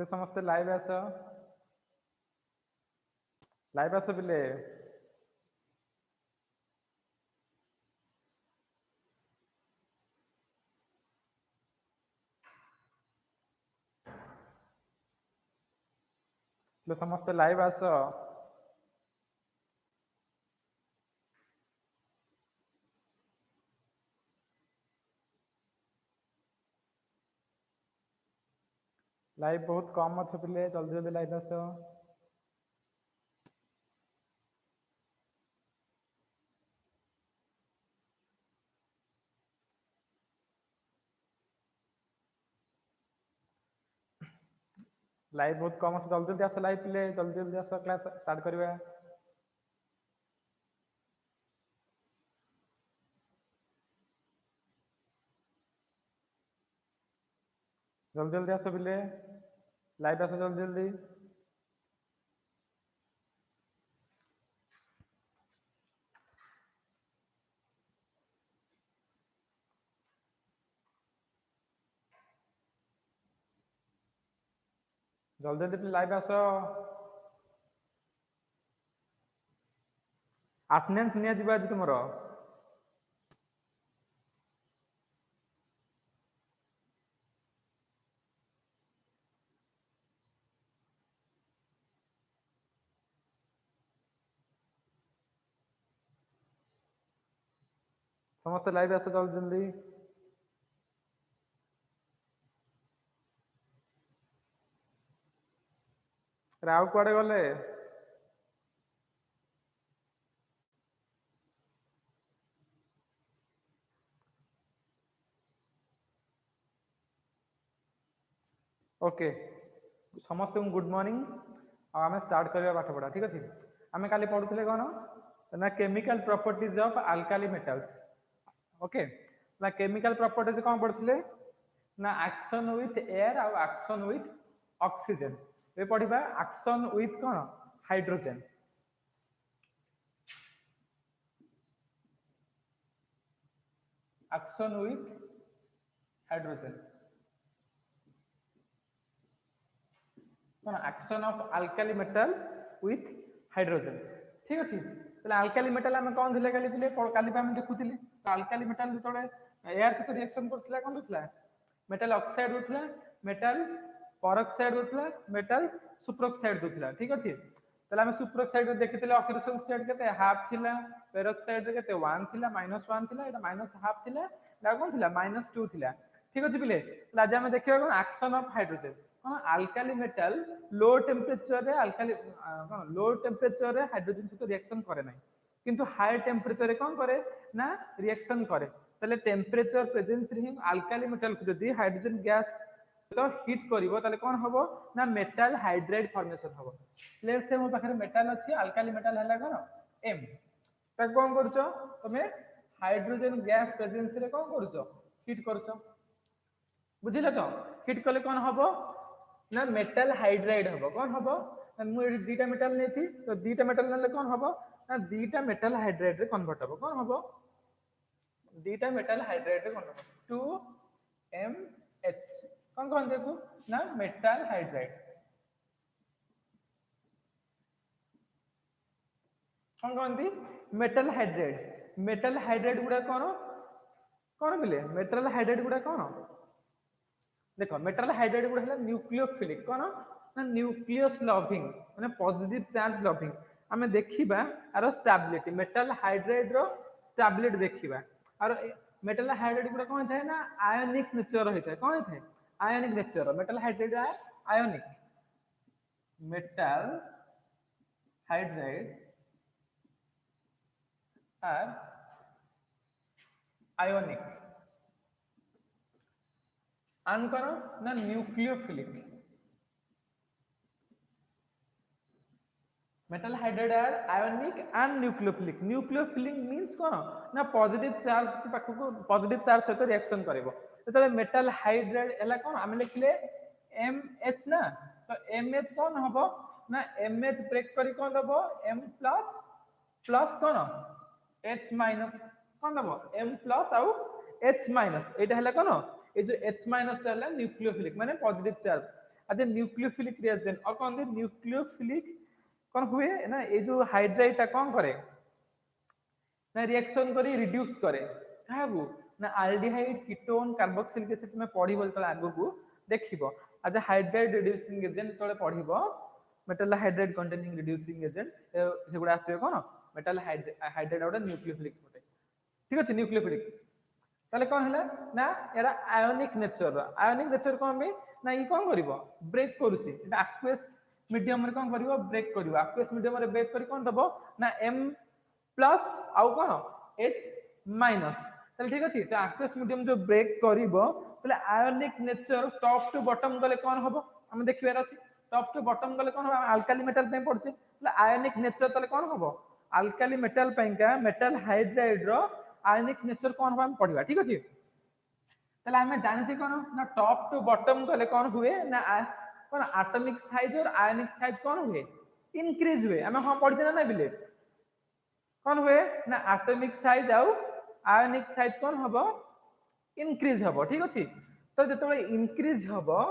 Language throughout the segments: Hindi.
समस्ते लाइव आस पिले समस्ते लाइव आस लाइव बहुत कम अच्छे पिले जल्दी जल्दी लाइव आस लाइव बहुत कम अच्छे जल्दी जल्दी आस लाइव पिले जल्दी जल्दी आस क्लास स्टार्ट करवा जल्दी जल्दी आस पिले लाइव आस जल्दी जल्दी जल्दी जल्दी लाइव आस अटेंडेंस निया जिबा आज तुमरो समस्त लाइव आस जल्दी जल्दी राव कुआडे गले ओके समस्त गुड मॉर्निंग आम स्टार्ट करवा पाठ पढ़ा ठीक अच्छे आम काली पढ़ुले कौन ना chemical properties of alkali metals okay ना केमिकल प्रॉपर्टीज कौन पढ़ुले ना एक्शन विथ एयर और एक्शन विथ ऑक्सीजन ये पढ़ा एक्शन विथ कौन हाइड्रोजन एक्शन विथ हाइड्रोजन कौन action of alkali metal with hydrogen ठीक अच्छे तो अल्काली मेटल आम कौन थे काली आम देखुले तो अल्काली मेटल जो एयर सहित रिएक्शन करता कौन होता मेटल ऑक्साइड होता मेटल परऑक्साइड होता मेटल सुपरऑक्साइड होता ठीक अच्छे तो आम सुपरऑक्साइड देखी ऑक्सीडेशन स्टेट के हाफ थिला पेरोक्साइड के 1 थिला -1 थिला एटा -हाफ थिला एटा कौन थिला -2 थिला ठीक अच्छे पिले आज आम देखिबा कौन एक्शन ऑफ हाइड्रोजन कौन अल्काली मेटल लो टेम्परेचर रे अल्काली कौन लो टेम्परेचर रे हाइड्रोजन सहित रिएक्शन करे ना किंतु हाई टेम्परेचर रे कौन करे ना रिएक्शन करे ताले टेम्परेचर प्रेजेंस रे अल्काली मेटल को जदी हाइड्रोजन गैस तो हिट करिवो ताले कौन हबो ना मेटल हाइड्राइड फॉर्मेशन हबो लेट्स से मो पाखरे मेटल अछि अल्काली मेटल हला कौन एम त कौन करछो तमे हाइड्रोजन गैस प्रेजेंस रे कौन करछो हिट करछो बुझिले तो हिट कले कौन हबो ना मेटल हाइड्राइड हबो कौन हबो मु एडी दीटा मेटल नेछि तो दीटा मेटल नेले कौन हबो ना दीटा मेटल हाइड्राइड रे कन्वर्ट हबो कौन हबो दीटा मेटल हाइड्राइड रे कन्वर्ट 2MH कौन कौन देखो ना मेटल हाइड्राइड कौन कौन दी मेटल हाइड्राइड गुडा कौन मिले मेटल हाइड्राइड गुडा कौन देखो मेटल हाइड्राइड गुडा है न्यूक्लियोफिलिक कौन ना न्यूक्लियस लविंग माने पॉजिटिव चार्ज लविंग आमे देखिबा आरो स्टेबिलिटी मेटल हाइड्राइड रो स्टेबिलिटी देखिबा आरो मेटल हाइड्राइड गुडा कौन थाए ना आयनिक नेचर होता है कौन थाए ionic nature metal hydride ionic metal hydride are ionic आन करो ना nucleophilic metal hydride are ionic and nucleophilic means कौन ना पॉजिटिव चार्ज के पाख को पॉजिटिव चार्ज सहित रिएक्शन करिवो तो मेटल हाइड्राइड एला कौन आमे लिखले MH ना तो MH कौन हबो ना MH ब्रेक करी कौन दबो M प्लस कौन H माइनस कौन दबो M प्लस आउ H माइनस एटा हला कौन ए जो H माइनस ता हला न्यूक्लियोफिलिक माने पॉजिटिव चार्ज आज न्यूक्लियोफिलिक रिएजेंट और कौन न्यूक्लियोफिलिक कौन हुए ना ये जो हाइड्राइड टा कौन करे ना रिएक्शन करी रिड्यूस करे काहागु ना एल्डिहाइड कीटोन कार्बोक्सिलिक एसिड में पढ़िबो त आगु को देखिबो आज हाइड्राइड रिड्यूसिंग एजेंट तळे पढ़िबो metal hydride containing reducing agent सेगुडा आसीबे कोन मेटल हाइड्राइड और न्यूक्लियोफिलिक मोटे ठीक अछि न्यूक्लियोफिलिक ताले कोन हला ना एरा आयोनिक नेचर कोन बे ना ई कोन करिवो ब्रेक करूची एटा एक्वस मीडियम रे कोन करिवो ब्रेक करिवो एक्वस मीडियम रे ब्रेक करी कोन दबो ना M प्लस आउ कोन H माइनस ताले ठीक अछि तो एक्वस मीडियम जो ब्रेक करिवो ताले ionic nature top to bottom गले कोन हबो हम देखिबार अछि टॉप टू बॉटम गले कोन हबो अल्काली मेटल पे पड़छे ताले आयोनिक नेचर ताले कोन हबो अल्काली मेटल पेंका मेटल हाइड्राइड रो आयोनिक नेचर कोन हबो हम पढिबा ठीक अछि ताले हमें जानि कोन ना टॉप टू बॉटम गले कोन हुए ना कोन एटॉमिक साइज और आयोनिक साइज कोन हुए इंक्रीज हुए हमें हां पढिछे ना बिले कोन हुए ना एटॉमिक साइज आउ आयोनिक साइज कोन हबो इंक्रीज हबो ठीक अछि तो जतबे इंक्रीज हबो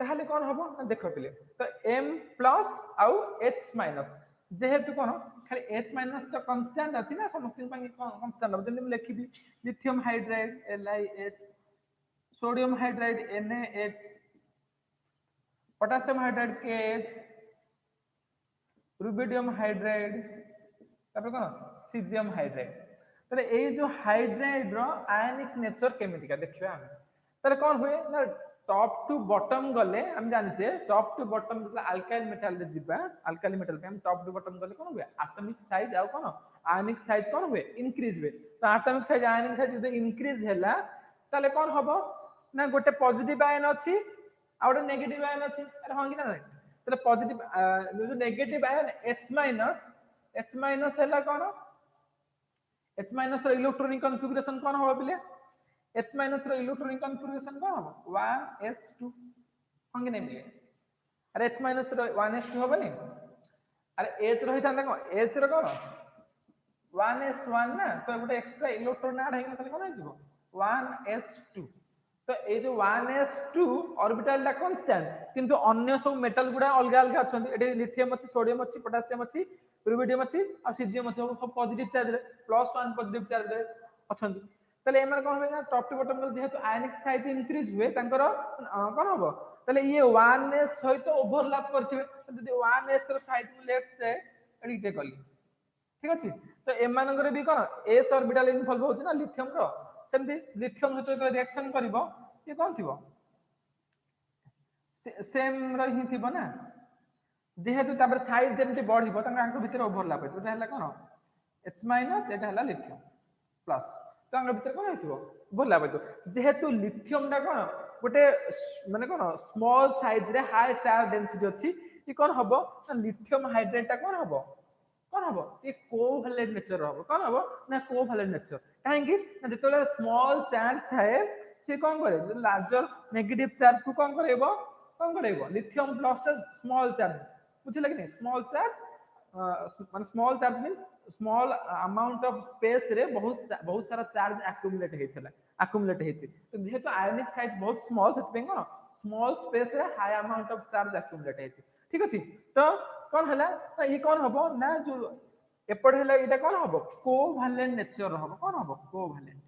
ताहले कोन हबो ना देखो पिले तो M प्लस आउ H माइनस जेहेतु कोन खाली H माइनस तो कांस्टेंट अछि ना समस्त ପାଇଁ कांस्टेंट अब जने लिखिबी lithium hydride LiH sodium hydride NaH potassium hydride KH rubidium hydride तापर कोन सीजियम हाइड्राइड तले ए जो हाइड्राइड रो आयनिक नेचर केमितिका देखिबा हम तले कोन हुए ना टॉप टू बॉटम गले हम जानिछे top to bottom alkali metal रे जिबा अल्काइल मेटल पे हम टॉप टू बॉटम गले कोन हुए एटॉमिक साइज आ कोन आयनिक साइज कोन हुए इंक्रीज हुए तो एटॉमिक साइज आयनिक साइज जदि इंक्रीज हैला तले कोन हबो ना गोटे पॉजिटिव आयन अछि आ गोटे नेगेटिव आयन अछि अरे हां कि ना तले पॉजिटिव जो नेगेटिव आयन H माइनस हैला कोन H माइनस रो इलेक्ट्रॉनिक कॉन्फ़िगरेशन कोन हो बिले H माइनस रो इलेक्ट्रॉनिक कॉन्फ़िगरेशन कोन हो 1s2 होंगे नै बिले अरे H माइनस रो 1s2 होबनी अरे H रही था कोन H रो कोन 1s1 ना तो गोटे एक्स्ट्रा इलेक्ट्रॉन ऐड हेगला तले कोन हिजो 1s2 तो ए जो 1s2 ऑर्बिटल दा कांस्टेंट किंतु अन्य सब मेटल गुडा अलग अलग अछन एटे लिथियम अछि सोडियम अछि पोटेशियम अछि रुबिडियम अछि आ सीजियम अछि सब पॉजिटिव चार्ज रे +1 पॉजिटिव चार्ज रे अछन तले एमर कोन होय ना टॉप टू बॉटम जेहेतु आयनिक साइज इंक्रीज हुए तांकर कोन होबो तले ये 1s सहित ओवरलैप करथिबे जदि 1s रो साइज मु लेट्स से एडी के कली ठीक अछि तो एमानकर भी कोन s ऑर्बिटल इन्वॉल्व होछि ना लिथियम रो सेमति लिथियम सहित रिएक्शन करिवो ये कोन थिबो सेम रही थिबो ना जेहेतु तापर साइज जेमति बढ़िबो तांका आंक भीतर ओवरलैप हेतु एटा हला कोन H माइनस एटा हला लिथियम प्लस तो आंक भीतर कोन हेतिबो ओवरलैप हेतु जेहेतु लिथियम टा कोन गोटे माने कोन स्मॉल साइज रे हाई चार्ज डेंसिटी अछि ई कोन हबो ना लिथियम हाइड्राइड टा कोन हबो ये कोवैलेंट नेचर हबो कोन हबो ना कोवैलेंट नेचर काहे कि ना जतले स्मॉल चार्ज थाए से कोन करे जो लार्जर नेगेटिव चार्ज को कोन करेबो लिथियम प्लस स्मॉल चार्ज बुझिले कि नहीं स्मॉल चार्ज माने small charge means small amount of space रे बहुत सारा चार्ज एक्युमुलेट हेछि तो जेहेतु आयनिक साइज बहुत स्मॉल सेत पे कोन स्मॉल स्पेस रे high amount of charge accumulate हेछि ठीक अछि तो कोन हला तो ई कोन हबो ना जो एपड हला एटा कोन हबो कोवैलेंट नेचर हबो कोन हबो कोवैलेंट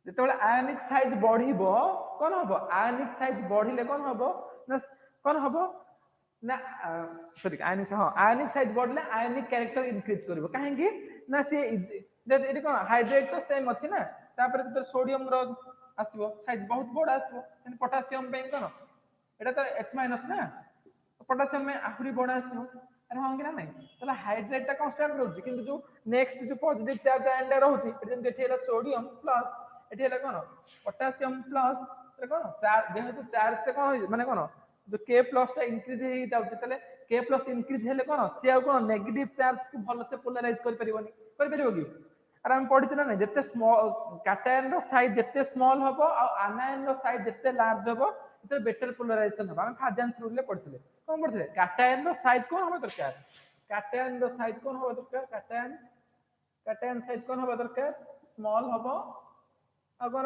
जेतबेला आयनिक साइज बढ़िबो कोन हबो आयनिक साइज बढ़िले कोन हबो ना कोन हबो ना सॉरी आयनिक साइज बढ़ले आयनिक कैरेक्टर इंक्रीज करबो काहे कि ना से एटी कोन हाइड्रेट तो सेम अछि ना तापर तो सोडियम रो आसीबो साइज बहुत बड़ आसीबो एन पोटेशियम पे कोन एटा तो H माइनस ना पोटेशियम में आहुरी बड़ आसीबो अरे हां कि ना नहीं तला हाइड्रेट ता कांस्टेंट रहउची किंतु जो नेक्स्ट जो पॉजिटिव चार्ज आयन रहउची एटी जेते हला सोडियम प्लस एटी हला कोन पोटेशियम प्लस रे कोन चार्ज जेहेतु चार्ज से कोन माने कोन जो K प्लस ता इंक्रीज हे जाउची तले K प्लस इंक्रीज हेले कोन से आ कोन नेगेटिव चार्ज को भलो से पोलराइज कर परिबो कि अरे हम पढिछ ना जते स्मॉल कैटायन रो साइज जते स्मॉल हबो आ आनायन रो साइज जते लार्ज हबो तो बेटर पोलराइजेशन हबो हम फाजांस रूल ले पढिथिले कोन पढिथिले कैटायन रो साइज कोन हबो दरकार कैटायन रो साइज कोन हबो दरकार कैटायन साइज कोन हबो दरकार स्मॉल हबो अगर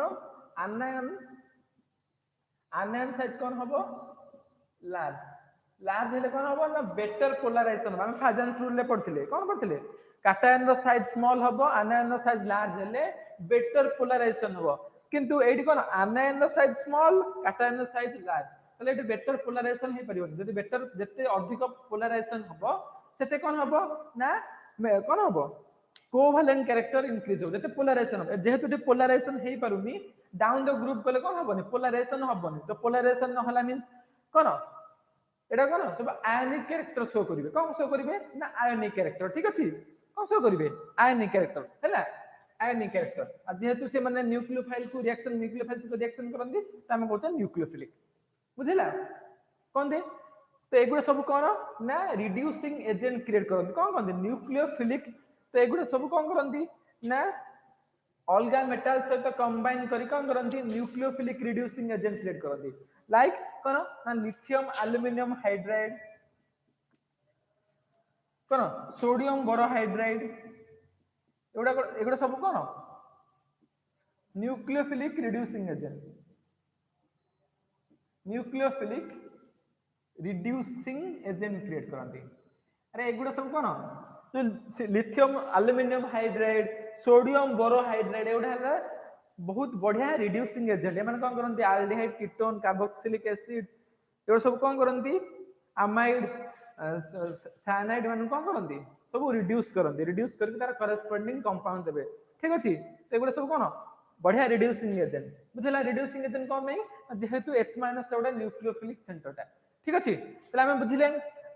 आनायन साइज कौन हम लार्ज लार्ज हेले कौन हम ना बेटर पोलराइजेशन हम फाजन रूल ले पढ़थिले कौन पढ़थिले काटायन रो साइज स्मॉल हबो आनायन रो साइज लार्ज हेले बेटर पोलराइजेशन हबो किंतु एडी कोन आनायन रो साइज स्मॉल काटायन रो साइज लार्ज तले एडी बेटर पोलराइजेशन हे परिबो जदि बेटर जते अधिक पोलराइजेशन हबो सेते कोन हबो ना कोन हबो कोवैलेंट कैरेक्टर इंक्रीज हो जते पोलराइजेशन हो जेहेतु टे पोलराइजेशन हे पारुनी डाउन द ग्रुप कले कोन हबोनी पोलराइजेशन हबोनी तो पोलराइजेशन न हला मींस कोन एटा कोन सब आयनिक कैरेक्टर शो करिवे कोन शो करिवे ना आयनिक कैरेक्टर ठीक अछि कोन शो करिवे आयनिक कैरेक्टर हैला आयनिक कैरेक्टर आ जेहेतु से माने न्यूक्लियोफाइल को न्यूक्लियोफाइल को रिएक्शन करंदी त हम कहते न्यूक्लियोफिलिक बुझिला कोन दे तो एगुडा सब कोन ना रिड्यूसिंग एजेंट क्रिएट करंदी कोन कहंदी न्यूक्लियोफिलिक तो एगुडा सब कोन करंदी ना अलगा मेटल सहित कंबाइन करी कोन करंदी न्यूक्लियोफिलिक रिड्यूसिंग एजेंट क्रिएट करंदी लाइक कोन ना लिथियम एल्युमिनियम हाइड्राइड कोन सोडियम बोरोहाइड्राइड एगुडा सब कोन nucleophilic reducing agent nucleophilic reducing agent create करंती अरे एगुडा सब कोन तो lithium aluminium hydride sodium borohydride एगुडा बहुत बढ़िया रिड्यूसिंग एजेंट एमान कोन करंती एल्डिहाइड कीटोन कार्बोक्सिलिक एसिड एगुडा सब कोन करंती अमाइड साइनाइड मान कोन करंती सब रिड्यूस करके तार करेस्पोंडिंग कंपाउंड देबे ठीक अछि तो एगुडा सब कोन बढ़िया रिड्यूसिंग एजेंट बुझला रिड्यूसिंग एजेंट कोन में जेहेतु H- टा न्यूक्लियोफिलिक सेंटरटा ठीक अछि तले हम बुझिले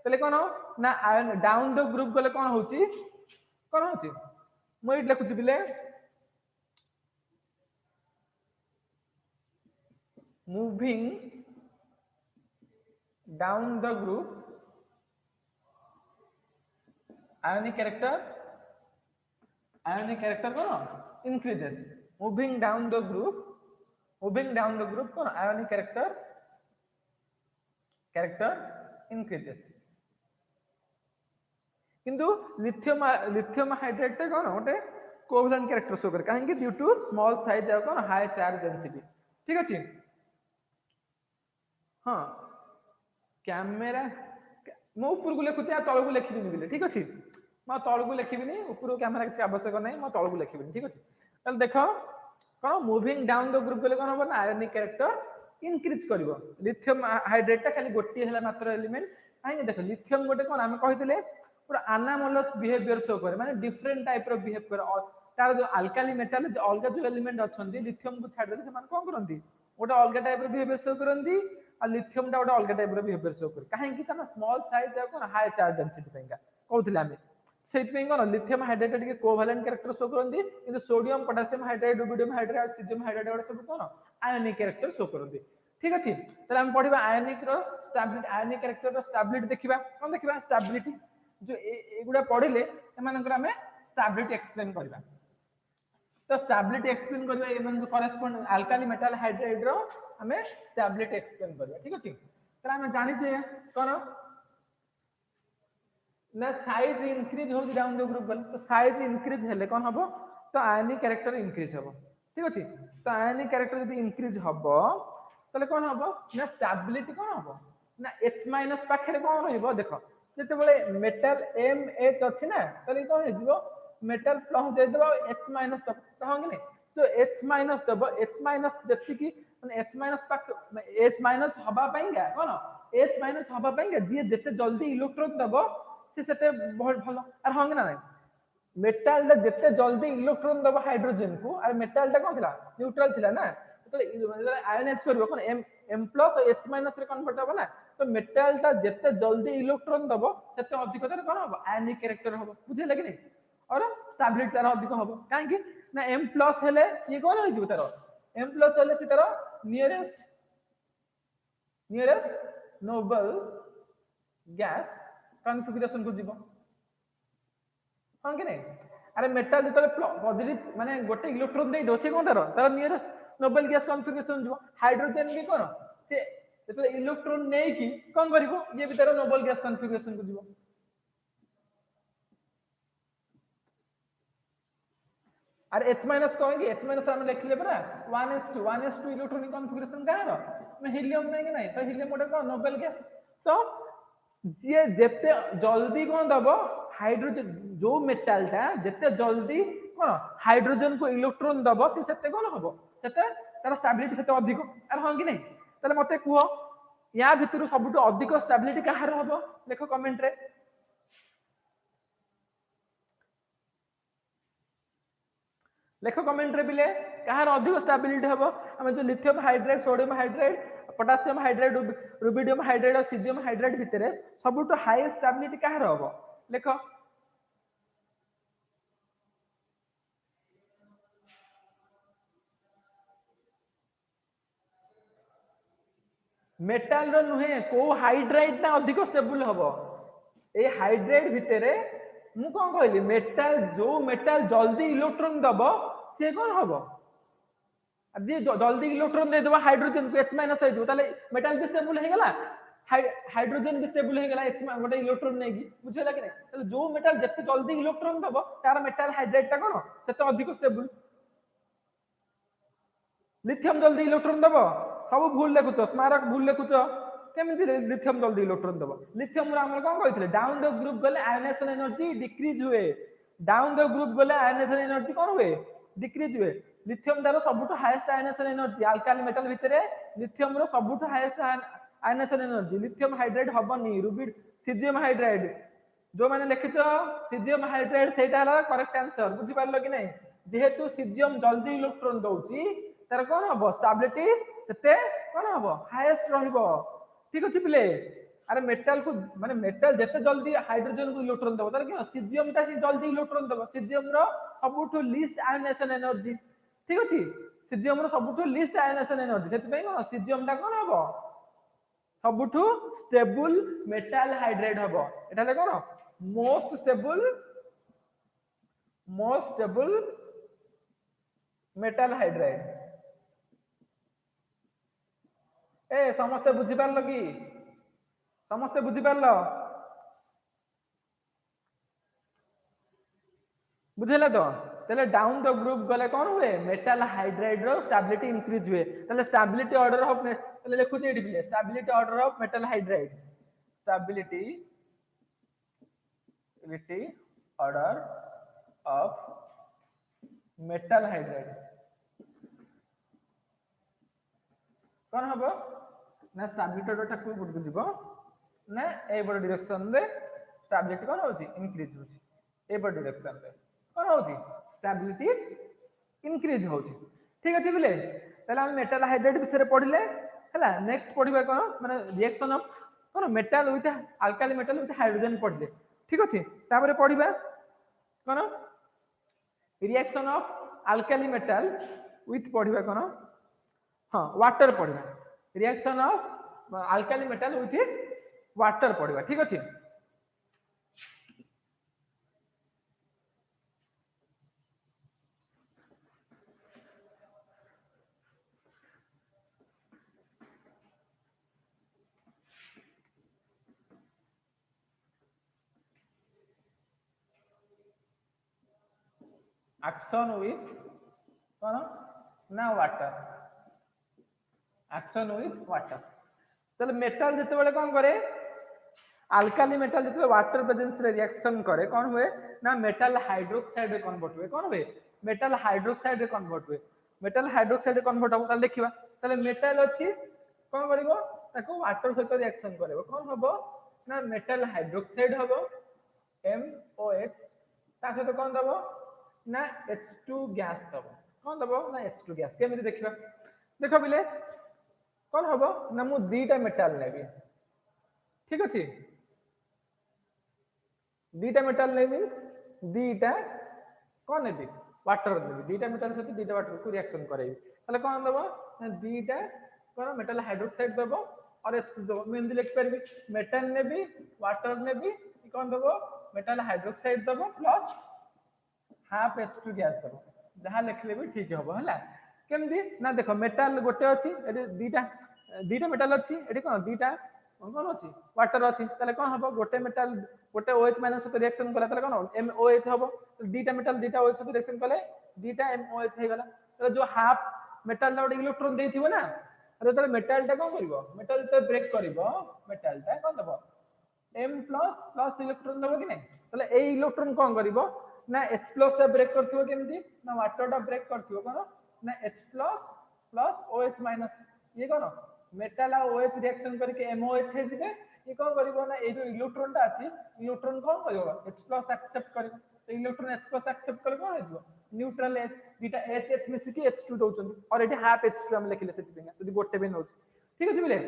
तले कोन ना आयन डाउन द ग्रुप गले कोन होची मो इट लिखुची बिले moving down the group ionic character cone increases moving down the group cone ionic character increases किंतु लिथियम हाइड्राइड टे कोन ओटे कोवैलेंट कैरेक्टर शो करे काहे कि ड्यू टू स्मॉल साइज और कोन हाई चार्ज डेंसिटी ठीक अछि हां कैमरा मो ऊपर को लिखुची आ तळ को लिखिबिनी बिले ठीक अछि म तळ को लिखिबिनी ऊपर कैमरा के आवश्यक नै म तळ को लिखिबिनी ठीक अछि तल देखो कोन मूविंग डाउन द ग्रुप गले कोन हो ना आयनिक कैरेक्टर इंक्रीज करिवो लिथियम हाइड्राइड टा खाली गोटी हला मात्र एलिमेंट काहे देखो लिथियम गोटे कोन हम कहितले पूरा अनामलस बिहेवियर शो करे माने डिफरेंट टाइप रो बिहेव करे तार जो अल्काली मेटल जो अलगा जो एलिमेंट अछंती लिथियम को छाड़ दे से मान कोन करंती गोटे अलगा टाइप रो बिहेवियर शो करंती आ लिथियम टा गोटे अलगा टाइप रो बिहेवियर शो करे काहे कि तना स्मॉल साइज आ कोन हाई चार्ज डेंसिटी पेंगा कहउथिले हम सेति पेंगा न लिथियम हाइड्राइड के कोवैलेंट कैरेक्टर शो करंती किंतु sodium potassium hydride rubidium hydride caesium hydride वाला सब कोन आयनिक कैरेक्टर शो करंती ठीक अछि तले हम पढिबा आयनिक रो स्टेबिलिटी आयनिक कैरेक्टर रो स्टेबिलिटी देखिबा कोन देखिबा स्टेबिलिटी जो एगुडा पढिले एमानकर हमें स्टेबिलिटी एक्सप्लेन करबा तो स्टेबिलिटी एक्सप्लेन करबा एमन जो करेस्पोंड अल्काली मेटल हाइड्राइड रो हमें स्टेबिलिटी एक्सप्लेन करबा ठीक अछि त हम जानि जे कोन ना साइज इंक्रीज हो डाउन द ग्रुप गल तो साइज इंक्रीज हेले कोन हबो तो आयनिक कैरेक्टर इंक्रीज हबो ठीक अछि तो आयनिक कैरेक्टर यदि इंक्रीज हबो तले कोन हबो ना स्टेबिलिटी कोन हबो ना H- पाखरे कोन रहइबो देखो जते बळे मेटल MH अछि ना तले कोन हे जिवो मेटल प्लस दे देबो H- तब तो होंगे ने तो H- दबो H- जति की माने H- पाख H- हबा पाइंगा कोन H- हबा पाइंगा जे जते जल्दी इलेक्ट्रॉन दबो से सेते बहुत भलो आर होंगे ना मेटल दा जते जल्दी इलेक्ट्रॉन दबो हाइड्रोजन को आर मेटल दा कोन थिला न्यूट्रल थिला ना तो आयनाइज करबो कोन M+ और H- रे कन्वर्ट हो ना तो मेटल ता जते जल्दी इलेक्ट्रॉन दबो सेते अधिक तर कोन हो आयनिक कैरेक्टर हो बुझे लगे नै और स्टेबिलिटी तार अधिक हो काहे कि ना M+ हेले ये कोन हो जिवो तार M+ हेले से तार नियरेस्ट नोबल गैस कॉन्फ़िगरेशन को जीवो हां कि नै अरे मेटल जतले पॉजिटिव माने गोटे इलेक्ट्रॉन दे दोसे कोन तार नियरेस्ट नोबल गैस कॉन्फ़िगरेशन जीवो हाइड्रोजन भी कोन से जतले इलेक्ट्रॉन नै कि कोन करिवो ये भी तार नोबल गैस कॉन्फ़िगरेशन को जीवो अरे H- कहेंगे H- हम लिखले परा 1s2 इलेक्ट्रॉनिक कॉन्फ़िगरेशन का है हिलियम नहीं कि नहीं तो हिलियम गोटे कौन नोबेल गैस तो जी जेते जल्दी कौन दब हाइड्रोजन जो मेटालटा जेते जल्दी कौन हाइड्रोजन को इलेक्ट्रॉन दब से सेते कौन हबो सेते तार स्टेबिलिटी सेते अधिक अरे हां कि नहीं ताले मते कुहो या भितर सबुठु अधिक स्टेबिलिटी कहार हबो देखो कमेंट रे लेख कमेंट रे बिले कहार अधिक स्टेबिलिटी हबो हम जो lithium hydride sodium hydride potassium hydride rubidium hydride और सीजियम हाइड्राइड भितर सबुठु हाई स्टेबिलिटी कहार हबो लेख मेटाल रो नुहे को हाइड्राइड ना अधिक स्टेबल हबो ए हाइड्राइड भितर मु कौन कहली मेटाल जो मेटाल जल्दी इलेक्ट्रॉन दब से कौन हबो जी जल्दी इलेक्ट्रॉन दे देबा हाइड्रोजन को H- हो जो ताले मेटाल भी स्टेबल हे गला हाइड्रोजन भी स्टेबल हे गला H- गोटे इलेक्ट्रॉन नै की बुझला कि नै ताले जो मेटाल जत्ते जल्दी इलेक्ट्रॉन दब तार मेटाल हाइड्राइड ता कोन सेते अधिक स्टेबल लिथियम जल्दी इलेक्ट्रॉन दब सब भूल लेखुछ स्मारक भूल लेखुछ केमिति लिथियम जल्दी इलेक्ट्रॉन दब लिथियम रा हम कोन कहितले डाउन द ग्रुप गले आयनाइजेशन एनर्जी डिक्रीज हुए डाउन द ग्रुप गले आयनाइजेशन एनर्जी कोन हुए डिक्रीज हुए लिथियम दारो सबुठ highest ionisation energy alkali metal भितरे लिथियम रो सबुठ highest ionisation energy lithium hydride हबनी रुबिड सीजियम हाइड्राइड जो माने लिखिछ सीजियम हाइड्राइड सेटा हला करेक्ट आंसर बुझि पारलो कि नै जेहेतु सीजियम जल्दी इलेक्ट्रॉन दउची तार कोन हबो स्टेबिलिटी सेते कोन हबो हाईएस्ट रहिबो ठीक अछि पिले अरे मेटल को माने मेटल जते जल्दी हाइड्रोजन को इलेक्ट्रॉन दबो तार कि सीजियम ता जल्दी इलेक्ट्रॉन दबो सीजियम रो सबुठु लीस्ट आयनाइजेशन एनर्जी ठीक अछि सीजियम रो सबुठु लीस्ट आयनाइजेशन एनर्जी सेति पई कोन सीजियम ता कोन हबो सबुठु स्टेबल मेटल हाइड्राइड हबो एटाले कोन मोस्ट स्टेबल मेटल हाइड्राइड ए समस्त बुझी पारलो कि समस्त बुझी पारलो बुझेला तो ताले डाउन द ग्रुप गले कोन हुए मेटल हाइड्राइड रो स्टेबिलिटी इंक्रीज हुए ताले स्टेबिलिटी ऑर्डर ऑफ ताले लिखु दे दिले stability order of metal hydride stability order of metal hydride कोन हबो ना स्टेबिलिटी ऑर्डर टाकू गुड जीवो ना ए बड़ डायरेक्शन रे स्टेबिलिटी कोन होची इंक्रीज होची ए बड़ डायरेक्शन रे कोन होची स्टेबिलिटी इंक्रीज होची ठीक अछि बिले तले हम मेटल हाइड्राइड विषय रे पढिले हला नेक्स्ट पढिबा कोन माने रिएक्शन ऑफ कोन metal with alkyl metal with hydrogen पढिले ठीक अछि तापर पढिबा कोन reaction of alkyl metal with पढिबा कोन हां वाटर पढिबा reaction of alkyl metal with water पढिबा ठीक अछि action with कोन ना वाटर action with water तले मेटल जते बेले कोन करे अल्काली मेटल जते वाटर प्रेजेंस रे रिएक्शन करे कोन हुए ना मेटल हाइड्रोक्साइड रे कन्वर्ट हुए कोन हुए मेटल हाइड्रोक्साइड रे कन्वर्ट हुए मेटल हाइड्रोक्साइड रे कन्वर्ट हो ताले देखिबा ताले मेटल अछि कोन करिवो ताको वाटर सहित रिएक्शन करबो कोन हबो ना मेटल हाइड्रोक्साइड हबो MOH ता सहित कोन दबो ना H2 गैस दबो कोन दबो ना H2 गैस केमिति देखिबा देखो बिले कोन हबो ना मु दीटा मेटल नेबी ठीक अछि दीटा मेटल ने मींस दीटा कोन नेबी वाटर नेबी दीटा मेटल सहित दीटा वाटर को रिएक्शन करैबी ताले कोन दबो ना दीटा कोन मेटल हाइड्रोक्साइड दबो और H2 दबो मैं हिंदी लिख परबी मेटल नेबी वाटर नेबी कोन दबो मेटल हाइड्रोक्साइड दबो प्लस हाफ H2 गैस दबो जहां लिखले भी ठीक हबो हला केमदी ना देखो मेटल गोटे अछि एडी दीटा मेटल अछि एडी कोन दीटा कोन अछि वाटर अछि ताले कोन हबो गोटे मेटल गोटे OH माइनस सहित रिएक्शन कला ताले कोन MOH हबो दीटा मेटल दीटा OH सहित रिएक्शन कले दीटा MOH हे गला ताले जो हाफ मेटल ला इलेक्ट्रॉन देथिबो ना अरे तो मेटाल टा कोन करबो मेटाल तो ब्रेक करबो मेटाल टा कोन दबो M प्लस प्लस इलेक्ट्रॉन दबो कि नहीं तले ए इलेक्ट्रॉन कोन करबो ना H प्लस टा ब्रेक करथिबो केमती ना वाटर टा ब्रेक करथिबो कोन ना H plus plus OH minus ये कोन मेटाल आ OH रिएक्शन करके MOH हे जिवे ये कोन करबो ना ए जो इलेक्ट्रॉन टा अछि इलेक्ट्रॉन कोन करबो H प्लस एक्सेप्ट करबो तो इलेक्ट्रॉन H प्लस एक्सेप्ट करबो कोन हेबो neutral H beta H H मिसी की H2 दोचंदी और एटी हाफ H2 हम लिखले सेति बिना जदी गोटे बेन होछ ठीक अछि बिले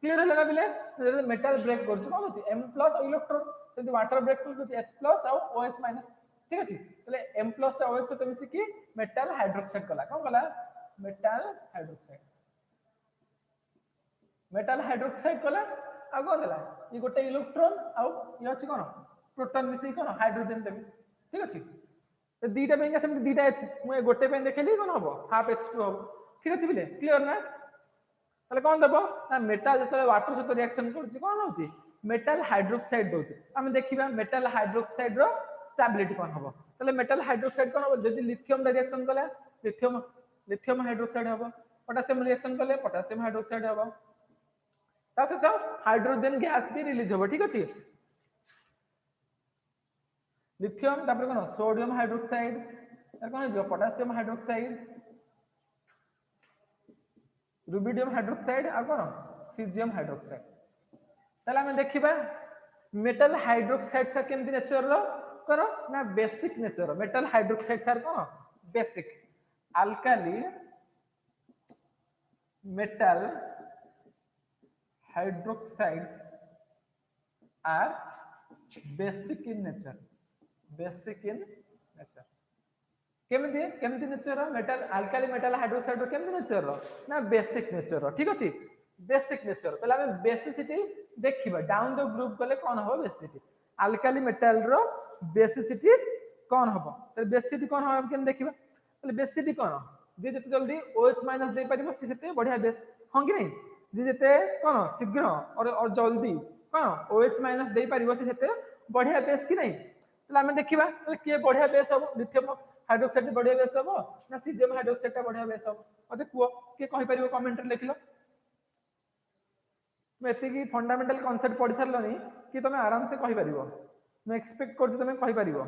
क्लियर होला बिले जदी मेटल ब्रेक करछ कोन होछि M प्लस इलेक्ट्रॉन जदी वाटर ब्रेक करछ H प्लस और OH माइनस ठीक अछि तले M प्लस ता OH सहित मिसी की मेटल हाइड्रोक्साइड कला कोन कला मेटल हाइड्रोक्साइड मेटल हाइड्रोक्साइड कला आ कोन देला ये गोटे इलेक्ट्रॉन आ ये अछि कोन प्रोटॉन मिसी कोन हाइड्रोजन देबे ठीक अछि तो दीटा बेंगा सेम दीटा एच मु गोटे पेन देखली कोन हबो हाफ H2 हबो ठीक अछि बिले क्लियर ना तले कोन देबो ना मेटल जतले वाटर सहित रिएक्शन करछि कोन होछि मेटल हाइड्रोक्साइड दोछि हम देखिबा मेटल हाइड्रोक्साइड रो स्टेबिलिटी कोन हबो तले मेटल हाइड्रोक्साइड कोन हबो जदि लिथियम रिएक्शन कला लिथियम हाइड्रोक्साइड हबो पोटेशियम रिएक्शन कले पोटेशियम हाइड्रोक्साइड हबो ता सहित हाइड्रोजन गैस भी रिलीज हबो ठीक अछि लिथियम तापर कोन सोडियम हाइड्रोक्साइड तार कोन जो पोटेशियम हाइड्रोक्साइड रुबिडियम हाइड्रोक्साइड आ कोन सीजियम हाइड्रोक्साइड तले हम देखिबा मेटल हाइड्रोक्साइड सा केमति नेचर रो करो ना basic nature metal hydroxide sir cone basic alkali metal hydroxides are basic in nature केमती nature metal alkali metal hydroxide केमती नेचर ना बेसिक नेचर ठीक अछि बेसिक नेचर पहले हम बेसिसिटी देखिबा डाउन द ग्रुप गले कोन हो बेसिसिटी अल्काली मेटल रो बेसिसिटी कोन हो तो बेसिसिटी कोन हो हम केन देखिबा पहले बेसिसिटी कोन जे जते जल्दी OH माइनस दे परिबो सेते बढ़िया बेस हां कि नहीं जे जते कोन शीघ्र और जल्दी कोन OH माइनस दे परिबो सेते बढ़िया बेस कि नहीं तले हम देखिबा के बढ़िया बेस हो लिथियम हाइड्रोक्साइड बढ़िया बेस हो ना सीजियम हाइड्रोक्साइड ता बढ़िया बेस हो ओते को के कहि परिबो कमेंट रे लिखलो मैं एति की फंडामेंटल कांसेप्ट पढि सरलनी कि तमे आराम से कहि परिबो मैं एक्सपेक्ट करछ तमे कहि परिबो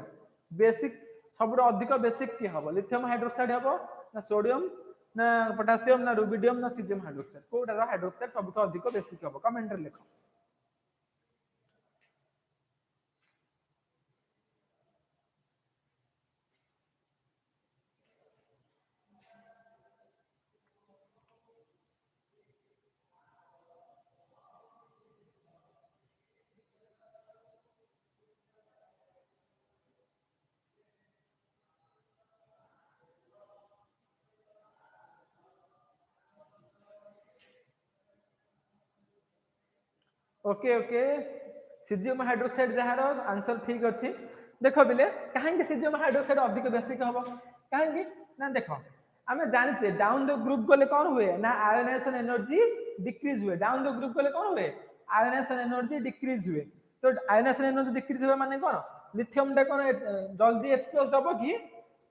बेसिक सबरो अधिक बेसिक की हबो लिथियम हाइड्रोक्साइड हबो ना सोडियम ना पोटेशियम ना रुबिडियम ना सीजियम हाइड्रोक्साइड कोडा हाइड्रोक्साइड सबतो अधिक बेसिक हबो कमेंट रे लिखो ओके ओके सीजियम हाइड्रोक्साइड जहार आंसर ठीक अछि देखो बिले काहे सीजियम हाइड्रोक्साइड अधिक बेसिक हबो काहे ना देखो हमें जानते डाउन द ग्रुप गले कौन हुए ना आयोनाइजेशन एनर्जी डिक्रीज हुए डाउन द ग्रुप गले कौन हुए आयोनाइजेशन एनर्जी डिक्रीज हुए तो आयोनाइजेशन एनर्जी डिक्रीज हुए माने कौन लिथियम टा कौन जल्दी H+ दबो कि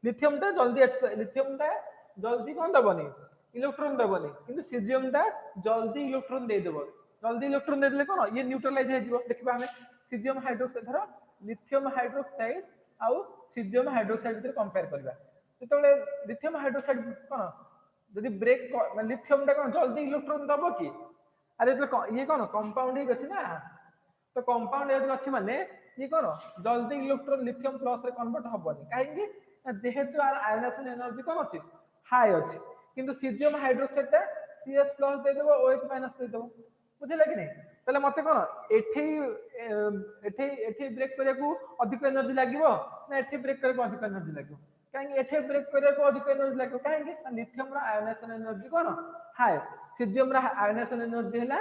लिथियम टा जल्दी कौन दबनी इलेक्ट्रॉन दबनी किंतु सीजियम टा जल्दी इलेक्ट्रॉन दे देबो जल्दी इलेक्ट्रॉन दे देले कौन ये न्यूट्रलाइज हे जिवो देखबा हमें सीजियम हाइड्रोक्साइड धरो लिथियम हाइड्रोक्साइड आउ सीजियम हाइड्रोक्साइड भीतर कंपेयर करबा जेतले लिथियम हाइड्रोक्साइड कौन जदि ब्रेक लिथियम टा कौन जल्दी इलेक्ट्रॉन दबो कि अरे तो ये कौन कंपाउंड ही अछि ना तो कंपाउंड यदि अछि माने ये कौन जल्दी इलेक्ट्रॉन लिथियम प्लस रे कन्वर्ट हबनी काहे जेहेतु आयोनाइजेशन एनर्जी कौन अछि हाई अछि किंतु सीजियम हाइड्रोक्साइड टा CS प्लस दे देबो OH माइनस दे देबो बुझिला कि नहीं तले मते कोन एठी ब्रेक करे को अधिक एनर्जी लागिवो ना एठी ब्रेक करे को अधिक एनर्जी लागिवो काहे एठी ब्रेक करे को अधिक एनर्जी लागिवो काहे लिथियम रा आयोनाइजेशन एनर्जी कोन हाई सीजियम रा आयोनाइजेशन एनर्जी हला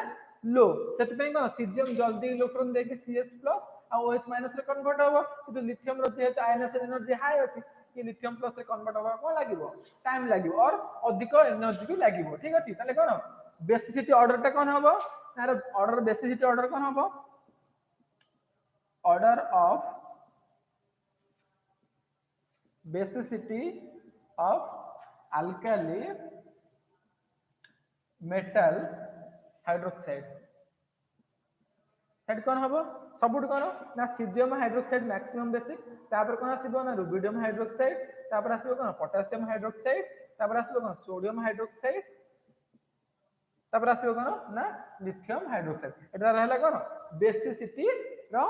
लो सेति पे कोन सीजियम जल्दी इलेक्ट्रॉन दे के CS प्लस आ OH माइनस रे कन्वर्ट होबो किंतु लिथियम रो जेहेतु आयोनाइजेशन एनर्जी हाई अछि कि लिथियम प्लस रे कन्वर्ट होबा को लागिवो टाइम लागिवो और अधिक एनर्जी भी लागिवो ठीक अछि तले कोन बेसिसिटी ऑर्डर टा कोन हबो तार ऑर्डर बेसिसिटी ऑर्डर कोन हबो order of basicity of alkali metal hydroxide set कौन हम सबुठ कौन ना सीजियम हाइड्रोक्साइड मैक्सिमम बेसिक तापर कौन आसीबो ना रुबिडियम हाइड्रोक्साइड तापर आसीबो कौन पोटेशियम हाइड्रोक्साइड तापर आसीबो कौन सोडियम हाइड्रोक्साइड तापर आसीबो कौन ना लिथियम हाइड्रोक्साइड एटा रहला कौन बेसिसिटी रो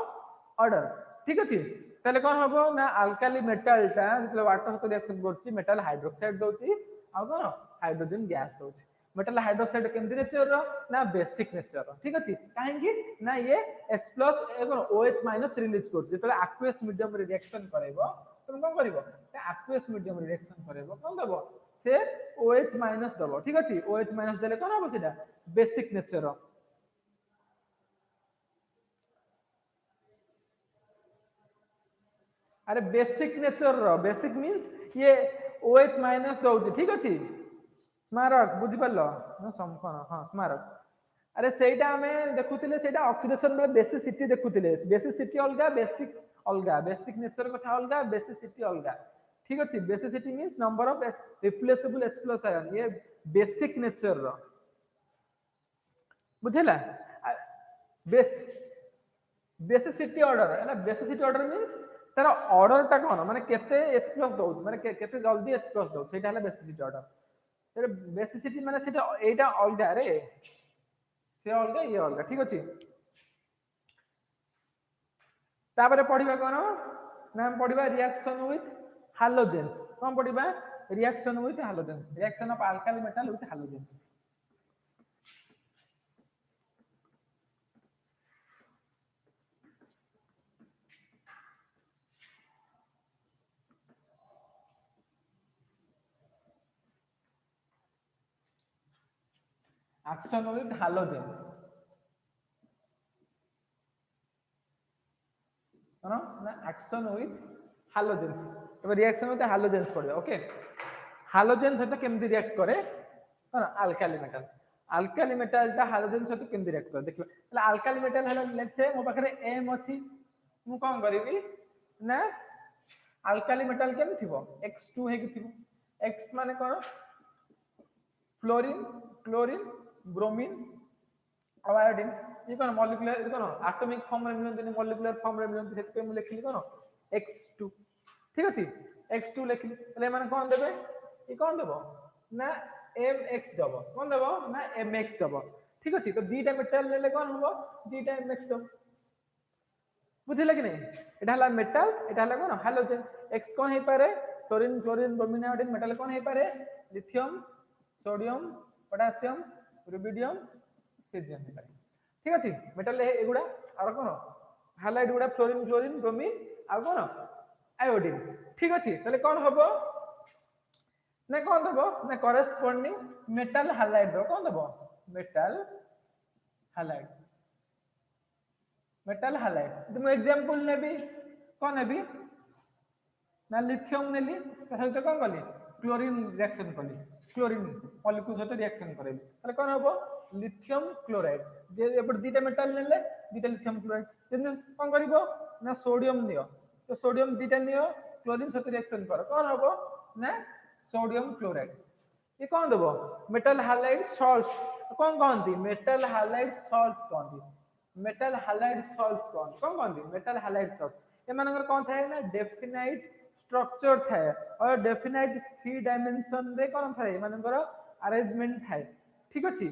ऑर्डर ठीक अछि ताले कौन हबो ना अल्काली मेटल टा मतलब वाटर सहित रिएक्शन करछि मेटल हाइड्रोक्साइड दोछि आ कौन हाइड्रोजन गैस दोछि मेटल हाइड्रोक्साइड केमति नेचर रो ना बेसिक नेचर रो ठीक अछि काहेकि ना ये H+ एवं OH- रिलीज करछि जेतले एक्वस मीडियम रे रिएक्शन करैबो तुम कोन करबो एक्वस मीडियम रे रिएक्शन करैबो कोन देबो से OH- दबो ठीक अछि OH- देले कोन हबो सेटा बेसिक नेचर रो अरे बेसिक नेचर रो बेसिक मींस ये OH- दउछि ठीक अछि स्मारक बुझि परलो न समकोण हां स्मारक अरे सेटा हमें देखुतिले सेटा ऑक्सीडेशन में बेसिसिटी देखुतिले बेसिसिटी अलगा बेसिक नेचर कथा अलगा बेसिसिटी अलगा ठीक अछि basicity means number of replaceable H+ ion ये बेसिक नेचर रो बुझिला बेस बेसिसिटी ऑर्डर है ना बेसिसिटी ऑर्डर मींस तार ऑर्डर टा कोन माने केते H+ दउ माने केते जल्दी H+ दउ सेटा हला बेसिसिटी ऑर्डर तेरे बेसिसिटी माने सेटा एटा अलगा रे से अलगा ये अलगा ठीक अछि तापर पढिबा कोन नाम पढिबा रिएक्शन विथ हालोजेन्स कोन पढिबा reaction with halogens reaction of alkyl metal with halogens action with halogens है ना action with halogens तो रिएक्शन with halogens पड़े ओके halogens सहित केमति रिएक्ट करे है ना अल्काली मेटल टा halogens सहित केमति रिएक्ट करे देखिबा तले अल्काली मेटल हला लेट्स से मो पाखरे m अछि मु कोन करिवि ना अल्काली मेटल केम थिबो X2 हे कि थिबो X माने कोन फ्लोरीन क्लोरीन ब्रोमीन और आयोडीन ये कौन मॉलिक्यूलर ये कौन एटॉमिक फॉर्म रे मिलन मॉलिक्यूलर फॉर्म रे मिलन सेत पे मु लिखली कौन X2 ठीक अछि X2 लिखली तले माने कौन देबे ये कौन देबो ना MX देबो कौन देबो ना MX देबो ठीक अछि तो दीटा मेटल लेले कौन हबो दीटा MX देबो बुझिले कि नहीं एटा हला मेटल एटा हला कौन हालोजन X कौन हे पारे chlorine chlorine bromine iodine metal कौन हे पारे lithium sodium potassium rubidium caesium हे पारे ठीक अछि मेटल एगुडा आरो कोन हालाइड गुडा फ्लोरीन क्लोरीन ब्रोमीन आ कोन आयोडीन ठीक अछि तले कोन हबो ना कोन दबो ना करेस्पोंडिंग मेटल हालाइड दो कोन दबो मेटल हालाइड तुम एग्जांपल नेबी कोन नेबी ना लिथियम नेली त कोन कली क्लोरीन रिएक्शन कली क्लोरीन मॉलिक्यूल सहित रिएक्शन करे तले कोन हबो लिथियम क्लोराइड जे एपर दीटा मेटल नेले दीटा लिथियम क्लोराइड जेन कोन करिवो ना सोडियम नियो तो सोडियम दीटा नियो क्लोरीन सहित रिएक्शन करो कोन हबो ना सोडियम क्लोराइड ये कौन देबो मेटल हालाइड सॉल्ट्स कौन कहंती मेटल हालाइड सॉल्ट्स कहंती मेटल हालाइड सॉल्ट्स कौन कहंती मेटल हालाइड सॉल्ट्स ए मानकर कौन थाए ना डेफिनाइट स्ट्रक्चर थाए और डेफिनाइट 3 डायमेंशन रे कौन थाए मानकर अरेंजमेंट थाए ठीक अछि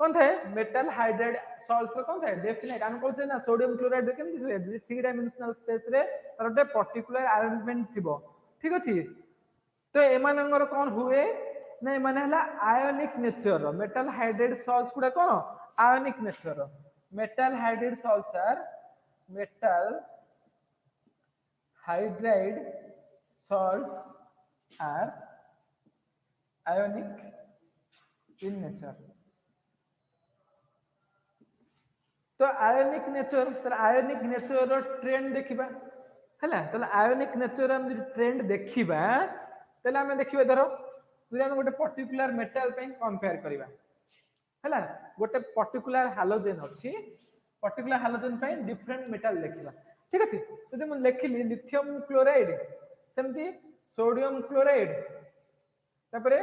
कौन थाए मेटल हाइड्राइड सॉल्ट्स रे कौन थाए डेफिनाइट हम कहते ना सोडियम क्लोराइड रे केमति हुए 3 डायमेंशनल स्पेस रे तार ଗୋଟେ पर्टिकुलर अरेंजमेंट थिबो ठीक अछि तो एमानंगर कौन हुए ना एमाने हला ionic nature metal hydride salts गुडा कौन ionic nature metal hydride salts आर metal hydride salts are ionic in nature तो आयोनिक नेचर तर आयोनिक नेचर रो ट्रेंड देखिबा हला तले आयोनिक नेचर हम ट्रेंड देखिबा तले हम देखिबा धरो যদি আমি গোটে পার্টিকুলার মেটাল পে কম্পেয়ার করিবা হলা গোটে পার্টিকুলার হালোজেন ଅଛି পার্টিকুলার হালোজেন পে ডিফরেন্ট মেটাল লিখিবা ঠিক আছে যদি মই লিখিলি লিথিয়ম ক্লোরাইড সেমতি सोडियम क्लोराइड तापरे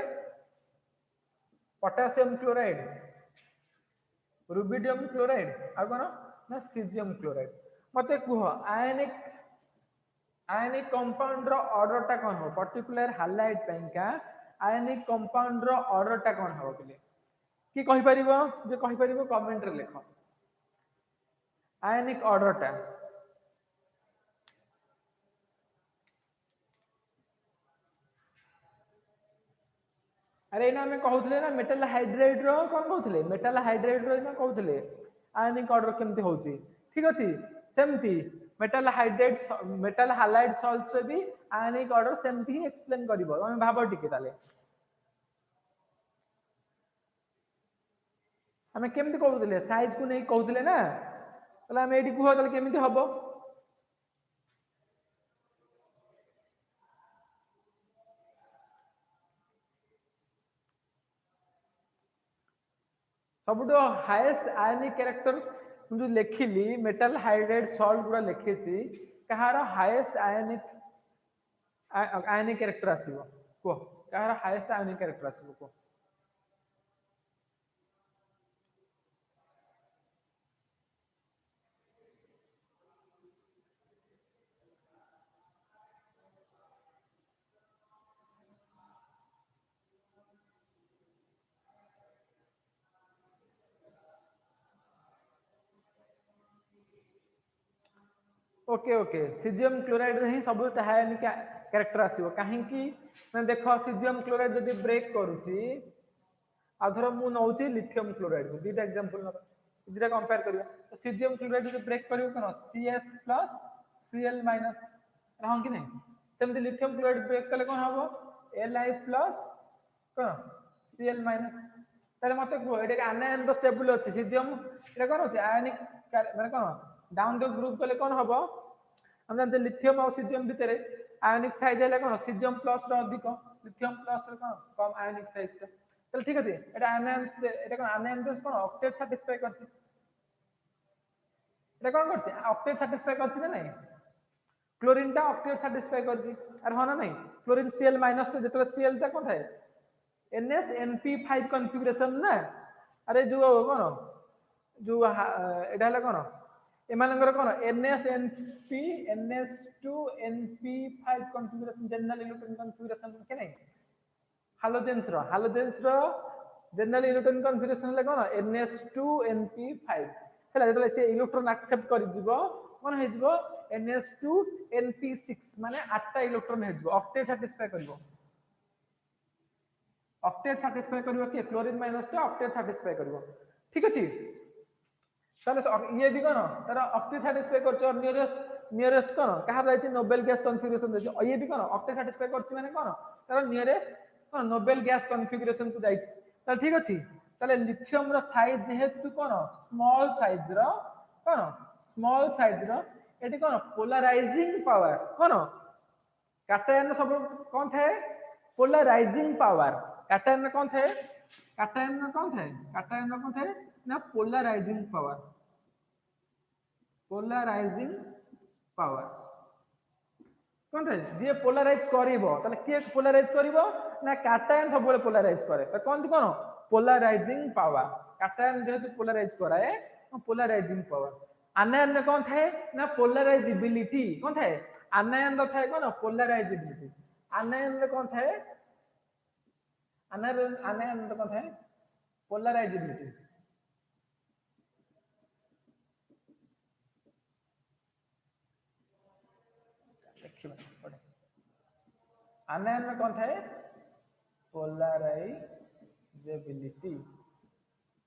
पोटासियम क्लोराइड, रुबिडियम क्लोराइड आ कौन ना सीजियम क्लोराइड। मते कह आयनिक कंपाउंड रो ऑर्डर टा कौन हो पर्टिकुलर हालाइट पेंका आयनिक कंपाउंड रो ऑर्डर टा कौन हो बोले कि कहि परिबो जे कहि परिबो कमेंट रे लिखो आयनिक ऑर्डर टा। अरे ना हमें कहउतले ना मेटल हाइड्राइड रो कोन कहउतले मेटल हाइड्राइड रो ना कहउतले आयनिक ऑर्डर केमती होउची ठीक अछि सेमती metal hydride metal halide salts रे भी आयनिक ऑर्डर सेमती ही एक्सप्लेन करिवो हम भाबो टिके ताले हमें केमती कहउतले साइज को नै कहउतले ना तले हम एडी कुहो तले केमती हबो सबुठो हाईएस्ट आयनिक कैरेक्टर जो लिखिली मेटल हाइड्राइड सॉल्ट पूरा लिखिथि कहार हाईएस्ट आयनिक कैरेक्टर आसीबो को कहार हाईएस्ट आयनिक कैरेक्टर आसीबो को ओके ओके सीजियम क्लोराइड रे ही सब आयनिक कैरेक्टर आसीबो काहे कि ना देखो सीजियम क्लोराइड जदी ब्रेक करूची आधर मु नउची लिथियम क्लोराइड को दीटा एग्जांपल न दीटा कंपेयर करिया तो सीजियम क्लोराइड जो ब्रेक करियो कोन CS प्लस Cl माइनस रहन कि नहीं सेमति लिथियम क्लोराइड ब्रेक कले कोन हबो Li प्लस कोन Cl माइनस ताले मते को एटा आनायन द स्टेबल अछि सीजियम एटा कोन अछि आयनिक माने कोन डाउन द ग्रुप कले कोन हबो हम जानते लिथियम और सीजियम भितर आयनिक साइज है कोन सीजियम प्लस रो अधिक लिथियम प्लस रो कोन कम आयनिक साइज का चल ठीक अछि एटा आयन एटा कोन आयन दस कोन ऑक्टेट सैटिस्फाई करछि एटा कोन करछि ऑक्टेट सैटिस्फाई करछि ना नहीं क्लोरीन टा ऑक्टेट सैटिस्फाई करछि अरे हो ना नहीं क्लोरीन Cl माइनस तो जेतले Cl टा कोन है NSNP5 कॉन्फ़िगरेशन ना अरे जो कोन जो एटा हला कोन एमानकर कोन NSNP NS2NP5 configuration general electron configuration के नहीं हालोजेन्स रो जनरल इलेक्ट्रॉन कॉन्फ़िगरेशन ले कोन NS2NP5 हला जेतले से इलेक्ट्रॉन एक्सेप्ट करि दिबो कोन हे दिबो NS2NP6 माने 8टा इलेक्ट्रॉन हे दिबो ऑक्टेट सैटिस्फाई करबो ऑक्टेट सैटिस्फाई करबो कि क्लोरीन माइनस टा ऑक्टेट सैटिस्फाई करबो ठीक अछि ताले ये भी कोन तार ऑक्टेट सैटिस्फाई करछ नियरेस्ट कोन कहा रहै नोबेल गैस कॉन्फ़िगरेशन दे ये भी कोन ऑक्टेट सैटिस्फाई करछ माने कोन तार नियरेस्ट कोन नोबेल गैस कॉन्फ़िगरेशन को जाई ताले ठीक अछि ताले लिथियम रो साइज जेहेतु कोन स्मॉल साइज रो कोन स्मॉल साइज रो एटी कोन पोलराइजिंग पावर कोन कैटायन सब कोन थे पोलराइजिंग पावर कैटायन में कौन थे कैटायन में कौन थे कैटायन में कौन थे ना पोलराइजिंग पावर कौन थे जे पोलराइज करिवो तले के पोलराइज करिवो ना कैटायन सब बेले पोलराइज करे तो कौन थी कौन पोलराइजिंग पावर कैटायन जेहेतु पोलराइज कराए पोलराइजिंग पावर आनायन में कौन थे ना पोलराइजिबिलिटी कौन थे आनायन रो थे कौन पोलराइजिबिलिटी आनायन में कौन थे आनायन तो कौन थे पोलराइजिबिलिटी आनायन में कौन थे पोलराइजिबिलिटी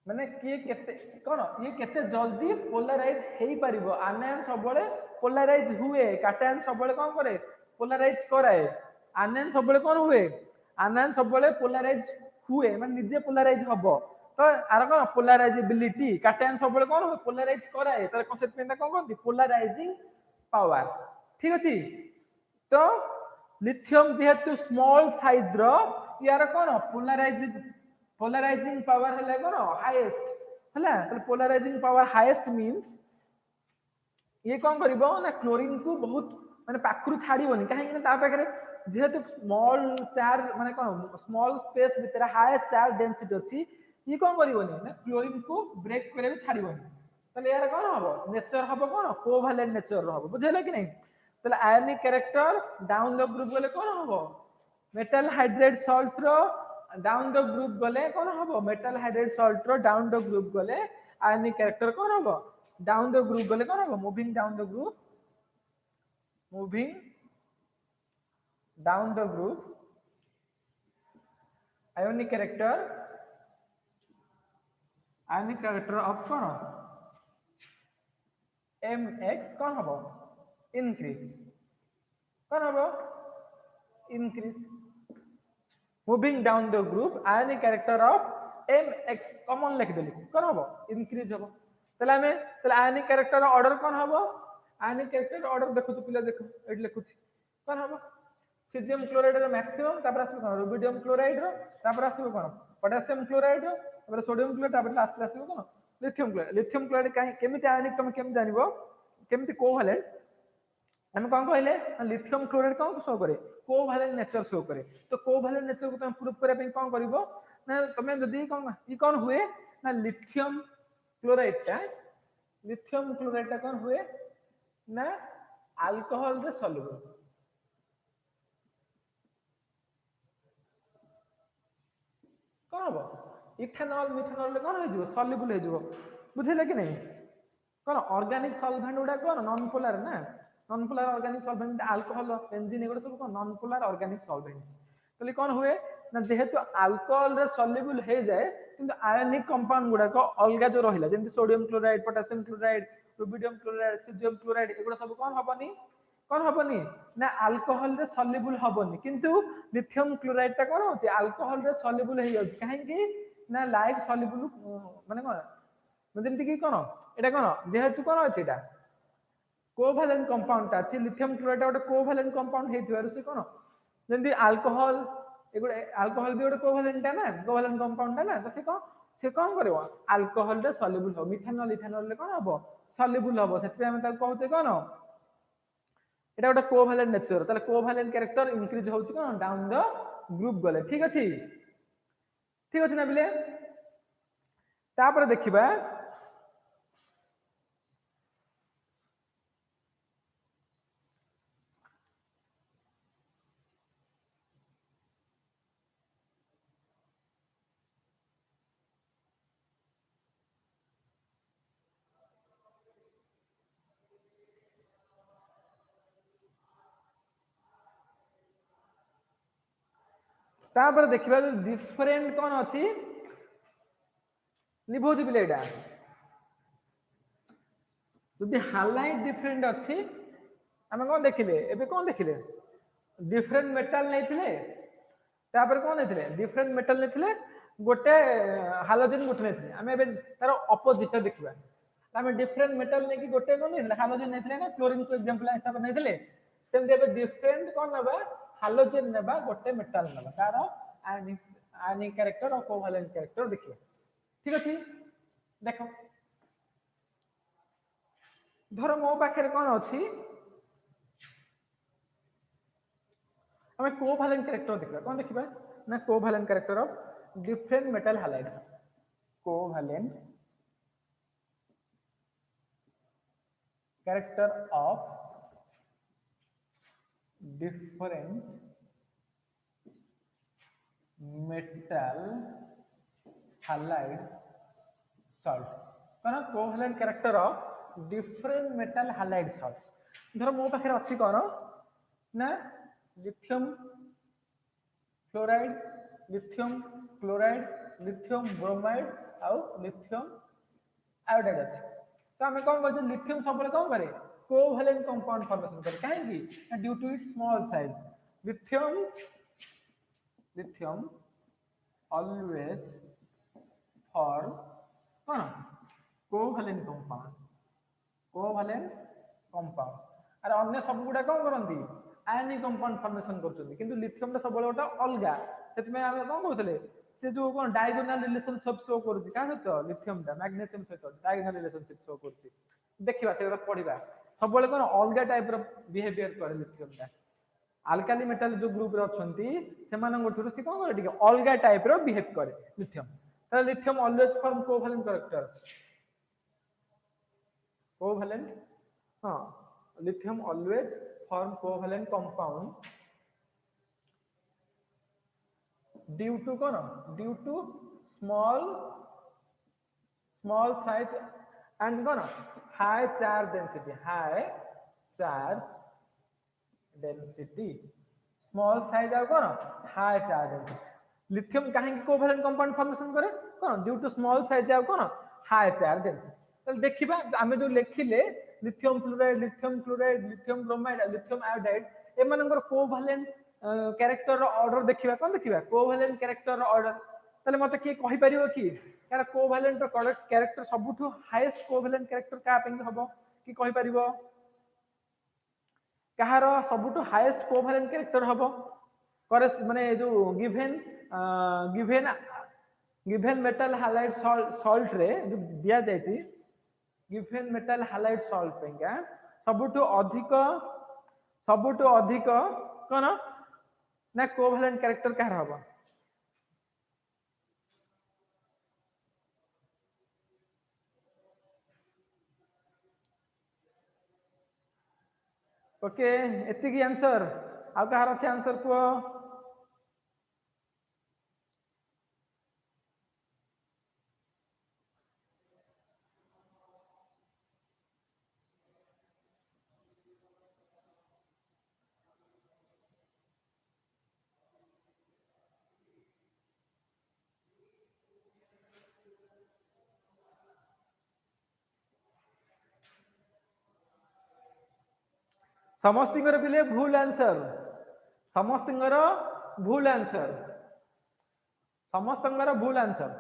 माने किए केते कोन ये केते जल्दी पोलराइज हेई परिबो आनायन सब बेले पोलराइज हुए कैटायन सब बेले कोन करे पोलराइज कराए आनायन सब बेले कोन हुए आनायन सब बेले पोलराइज हुए माने निजे पोलराइज हबो तो आर कोन पोलराइजिबिलिटी कैटायन सब बेले कोन हुए पोलराइज कराए त कोन सेत पेंदा कोन कोन पोलराइजिंग पावर ठीक अछि तो लिथियम जेहेतु स्मॉल साइज रो यार कोन पोलराइजिंग पावर है कोन हाईएस्ट हला तो पोलराइजिंग पावर हाईएस्ट मींस ये कौन करिवो ना क्लोरीन को बहुत माने पाखरु छाड़ीबनी कहीं ता पाखरे जेहेतु स्मॉल चार्ज माने कोन स्मॉल स्पेस भीतर हाई चार्ज डेंसिटी अछि ये कोन करिवनी ना क्लोरीन को ब्रेक करे छाड़ीबनी ताले यार कोन हबो नेचर हबो कोन कोवैलेंट नेचर हबो बुझेला कि नहीं ताले ionic character down the group गले कोन हबो मेटल हाइड्रेट सॉल्ट रो डाउन द ग्रुप गले कोन हबो मेटल हाइड्रेट सॉल्ट रो डाउन द ग्रुप गले आयनिक कैरेक्टर कोन हबो डाउन द ग्रुप गले कोन हबो moving down the group moving down the group ionic character of कौन mx कौन हबो increase कौन हबो increase moving down the group ionic character of mx common लिख देली कौन हबो increase हबो तले हमें तले ionic character ऑर्डर कौन हबो आयनिक कैरेक्टर ऑर्डर देखो तो पिला देखो एट लिखुची कोन हबो सीजियम क्लोराइड रो मैक्सिमम तापर आसीबो कोन रुबिडियम क्लोराइड रो तापर आसीबो कोन पोटेशियम क्लोराइड रो तापर सोडियम क्लोराइड तापर लास्ट आसीबो कोन लिथियम क्लोराइड काहे केमिति आयनिक तुम केम जानिबो केमिति कोवैलेंट हम कोन कहले लिथियम क्लोराइड कोन शो करे कोवैलेंट नेचर शो करे तो कोवैलेंट नेचर को तुम प्रूव करे पे कोन करिवो ना तुम जदी कोन ई कोन हुए ना लिथियम क्लोराइड टा कोन हुए ना अल्कोहल रे सॉल्युबल कोन हबो इथेनॉल मिथेनॉल रे कोन हो जिवो सॉल्युबल हो जिवो बुझिले कि नहीं कोन ऑर्गेनिक सॉल्वेंट उडा कोन नॉन पोलर ना non polar organic solvent alcohol benzene एगुडा सब कोन नॉन पोलर ऑर्गेनिक सॉल्वेंट्स तले कोन हुए ना जेहेतु अल्कोहल रे सॉल्युबल हो जाए किंतु आयनिक कंपाउंड गुडा को अलगा जो रहिला जेंति sodium chloride potassium chloride rubidium chloride caesium chloride एगुडा सब कोन हबनी ना अल्कोहल रे सॉल्युबल हबनी किंतु लिथियम क्लोराइड ता कोन होची अल्कोहल रे सॉल्युबल हे जाउची काहे कि ना लाइक सॉल्युबल माने कोन जेंति कि कोन एटा कोन जेहेतु कोन अछि एटा कोवैलेंट कंपाउंड ता अछि लिथियम क्लोराइड गोटे कोवैलेंट कंपाउंड हेतिवारु से कोन जेंति अल्कोहल एगुडा अल्कोहल भी गोटे कोवैलेंट ता ना कोवैलेंट कंपाउंड ता ना तो से कोन करबो अल्कोहल रे सॉल्युबल हो मिथेनॉल इथेनॉल रे कोन हबो सॉल्युबल हबो सेति हम ता कहते कोन एटा गोटे कोवैलेंट नेचर ताले कोवैलेंट कैरेक्टर इंक्रीज होउची कोन डाउन द ग्रुप गले ठीक अछि ना बिले तापर देखिबा तापर देखिबा डिफरेंट कोन अछि लिभोज बिलेडा जदि हालाइट डिफरेंट अछि हम कोन देखिले एबे कोन देखिले डिफरेंट मेटल नैथिले तापर कोन नैथिले डिफरेंट मेटल नैथिले गोटे हालोजन गोटे नैथिले हम एबे तार ऑपोजिट देखिबा हम डिफरेंट मेटल नै कि गोटे कोन नैथिले हालोजन नैथिले ना क्लोरीन को एग्जांपल हिसाब नैथिले सेम एबे डिफरेंट कोन नबा हालोजन नेबा गोटे मेटल नेबा तार आयनिक कैरेक्टर और कोवैलेंट कैरेक्टर देखिए ठीक अछि देखो धर मो पाखे कोन अछि हमें कोवैलेंट कैरेक्टर देखबा कोन देखिबा ना covalent character of different metal halides covalent character of different metal halide salt कौन covalent character of different metal halide salts धर मो पाखे अछि कोन ना lithium chloride lithium chloride lithium bromide और लिथियम आयोडाइड अछि तो हमें कोन कहै लिथियम सबले कोन करे कोवैलेंट कंपाउंड फॉर्मेशन करे काहे कि due to its small size lithium always form कौन कोवैलेंट कंपाउंड अरे अन्य सब गुडा कोन करंती आयनिक कंपाउंड फॉर्मेशन करछथि किंतु लिथियम ता सबले ओटा अलगा सेतमे हम कोन कहथले से जो कोन डायगोनल रिलेशनशिप शो करछि का सहित लिथियम ता मैग्नीशियम सहित डायगोनल रिलेशनशिप शो करछि देखिबा से पढिबा सब बेले कोन अलग टाइप रो बिहेवियर करे लिथियम टा अल्काली मेटल जो ग्रुप रे अछंती सेमान गोठुर से कोन करे ठीक अलग टाइप रो बिहेव करे लिथियम तो lithium always form covalent character covalent हां lithium always form covalent compound due to kona due to small size and kona high charge density small size ଆଉ କଣ high charge density lithium କାହିଁକି covalent compound formation करे କଣ due to small size ଆଉ କଣ high charge density तो देखिबा आमे जो लेखिले lithium fluoride lithium bromide lithium iodide ए मानकर कोवैलेंट कैरेक्टर ऑर्डर देखिबा कोन देखिबा कोवैलेंट कैरेक्टर ऑर्डर तले मते की कहि परिबो कि यार कोवैलेंट कैरेक्टर सबुठु हाईएस्ट कोवैलेंट कैरेक्टर का पेंग हबो की कहि परिबो कहार सबुठु हाईएस्ट कोवैलेंट कैरेक्टर हबो करे माने जो गिवन मेटल हालाइड सॉल्ट रे जो दिया जायछि गिवन मेटल हालाइड सॉल्ट पेंगा सबुठु अधिक कोन ना कोवैलेंट कैरेक्टर कहार हबो ओके एति की आंसर आ कहार अछि आंसर को समस्तिंगर बिले भूल आंसर समस्तिंगर भूल आंसर समस्तंगर भूल आंसर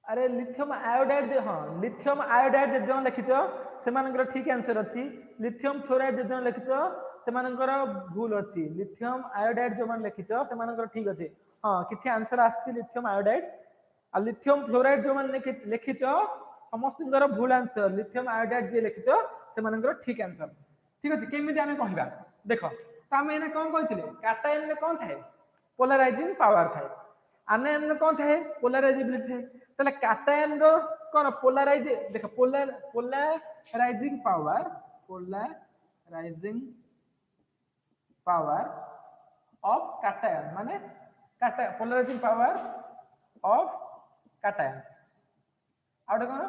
अरे लिथियम आयोडाइड हां लिथियम आयोडाइड जे जन लिखिछो सेमानकर ठीक आंसर अछि लिथियम फ्लोराइड जे जन लिखिछो सेमानकर भूल अछि लिथियम आयोडाइड जो मान लिखिछो सेमानकर ठीक अछि हां किछि आंसर आछि लिथियम आयोडाइड आ लिथियम फ्लोराइड जो मान लिखिछो समस्तंगर भूल आंसर लिथियम आयोडाइड जे लिखिछो सेमानकर ठीक आंसर ठीक अछि केमिति आमे कहिबा देखो त आमे एने कोन कहिथिले कैटायन रे कोन थाए पोलराइजिंग पावर थाए आनायन रे कोन थाए पोलराइजेबिलिटी थाए तले कैटायन रो कोन पोलराइज देखो पोलराइजिंग पावर ऑफ कैटायन माने cation polarising power of cation आउट कोन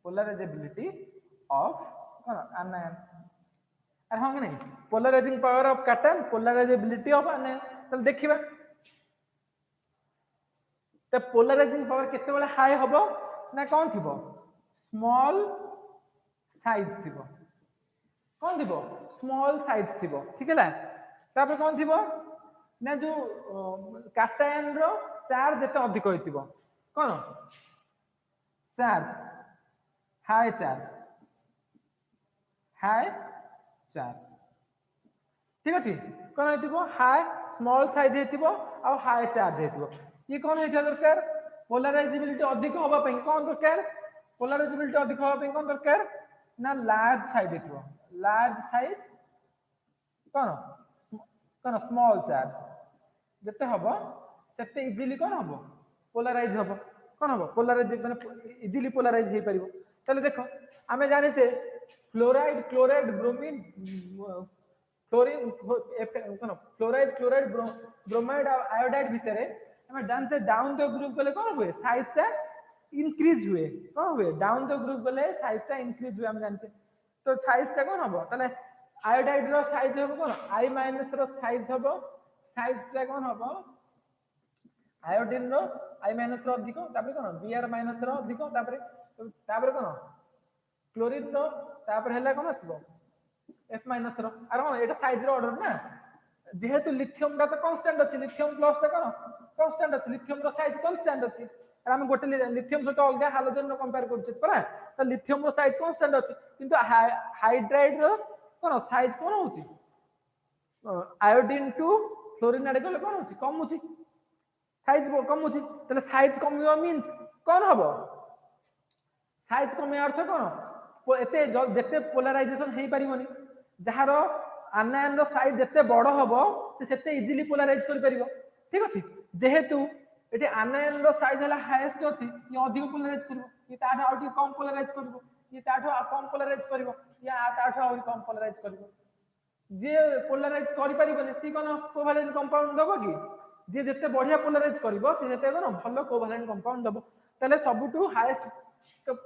पोलराइजेबिलिटी ऑफ कोन आनायन अरे हां नहीं polarising power of cation polarisability of anion तो देखिबा तो पोलराइजिंग पावर केते बेले हाई हबो ना कोन थिबो स्मॉल साइज थिबो कोन थिबो स्मॉल साइज थिबो ठीक है तापर कोन थिबो ना जो कैटायन रो चार्ज जेते अधिक होइतिबो कोन चार्ज हाई चार्ज ठीक अछि कोन हेतिबो हाई स्मॉल साइज हेतिबो आ हाई चार्ज हेतिबो ये कोन हेतिबो दरकार पोलराइजेबिलिटी अधिक होबा पई कोन दरकार पोलराइजेबिलिटी अधिक होबा पई कोन दरकार ना लार्ज साइज हेतिबो लार्ज साइज कोन स्मॉल चार्ज जते हबो तते इजीली कोन हबो पोलराइज हबो कोन हबो पोलराइज माने इजीली पोलराइज हे परिबो चलो देखो आमे जाने छे फ्लोराइड क्लोराइड ब्रोमीन फ्लोरीन कोन फ्लोराइड क्लोराइड ब्रोमाइड आयोडाइड भितरे हमें जानते डाउन द ग्रुप गले कोन हुए साइज ता इंक्रीज हुए कोन हुए डाउन द ग्रुप गले साइज ता इंक्रीज हुए हम जानते तो साइज ता कोन हबो तले आयोडाइड रो साइज हबो कोन I- रो साइज हबो साइज ता कोन हबो आयोडीन रो I- रो अधिक तापर कोन Br- रो अधिक तापर कोन क्लोरीन रो तापर हैला कोन आसबो F- रो अरे कोन एटा साइज रो ऑर्डर ना जेहेतु लिथियम दा तो कांस्टेंट अछि लिथियम प्लस ता कोन कांस्टेंट अछि लिथियम रो साइज कांस्टेंट अछि अरे हम गोटे लिथियम सहित अलग हाइड्रोजन रो कंपेयर करछ परा तो लिथियम रो साइज कांस्टेंट अछि किंतु हाइड्राइड रो कोन साइज कोन होछि आयोडीन टू फ्लोरीन ऐड कले कौन होची कमुची साइज कमुची तले साइज कमियो मींस कौन हबो साइज कमिया अर्थ कौन एते जेते पोलराइजेशन हेई परिबोनी जहार आनायन रो साइज जेते बड़ हबो सेते इजीली पोलराइज कर परिबो ठीक अछि जेहेतु एटी आनायन रो साइज हला हाईएस्ट अछि ये अधिक पोलराइज करबो ये ताठो आउटी कम पोलराइज करबो ये ताठो कम पोलराइज करबो या ताठो आउटी कम पोलराइज करबो जे पोलराइज करि परिबोनी सी कोन कोवैलेंट कंपाउंड दबो कि जे जेते बढ़िया पोलराइज करबो से जेते कोन भलो कोवैलेंट कंपाउंड दबो तले सबटू हाईएस्ट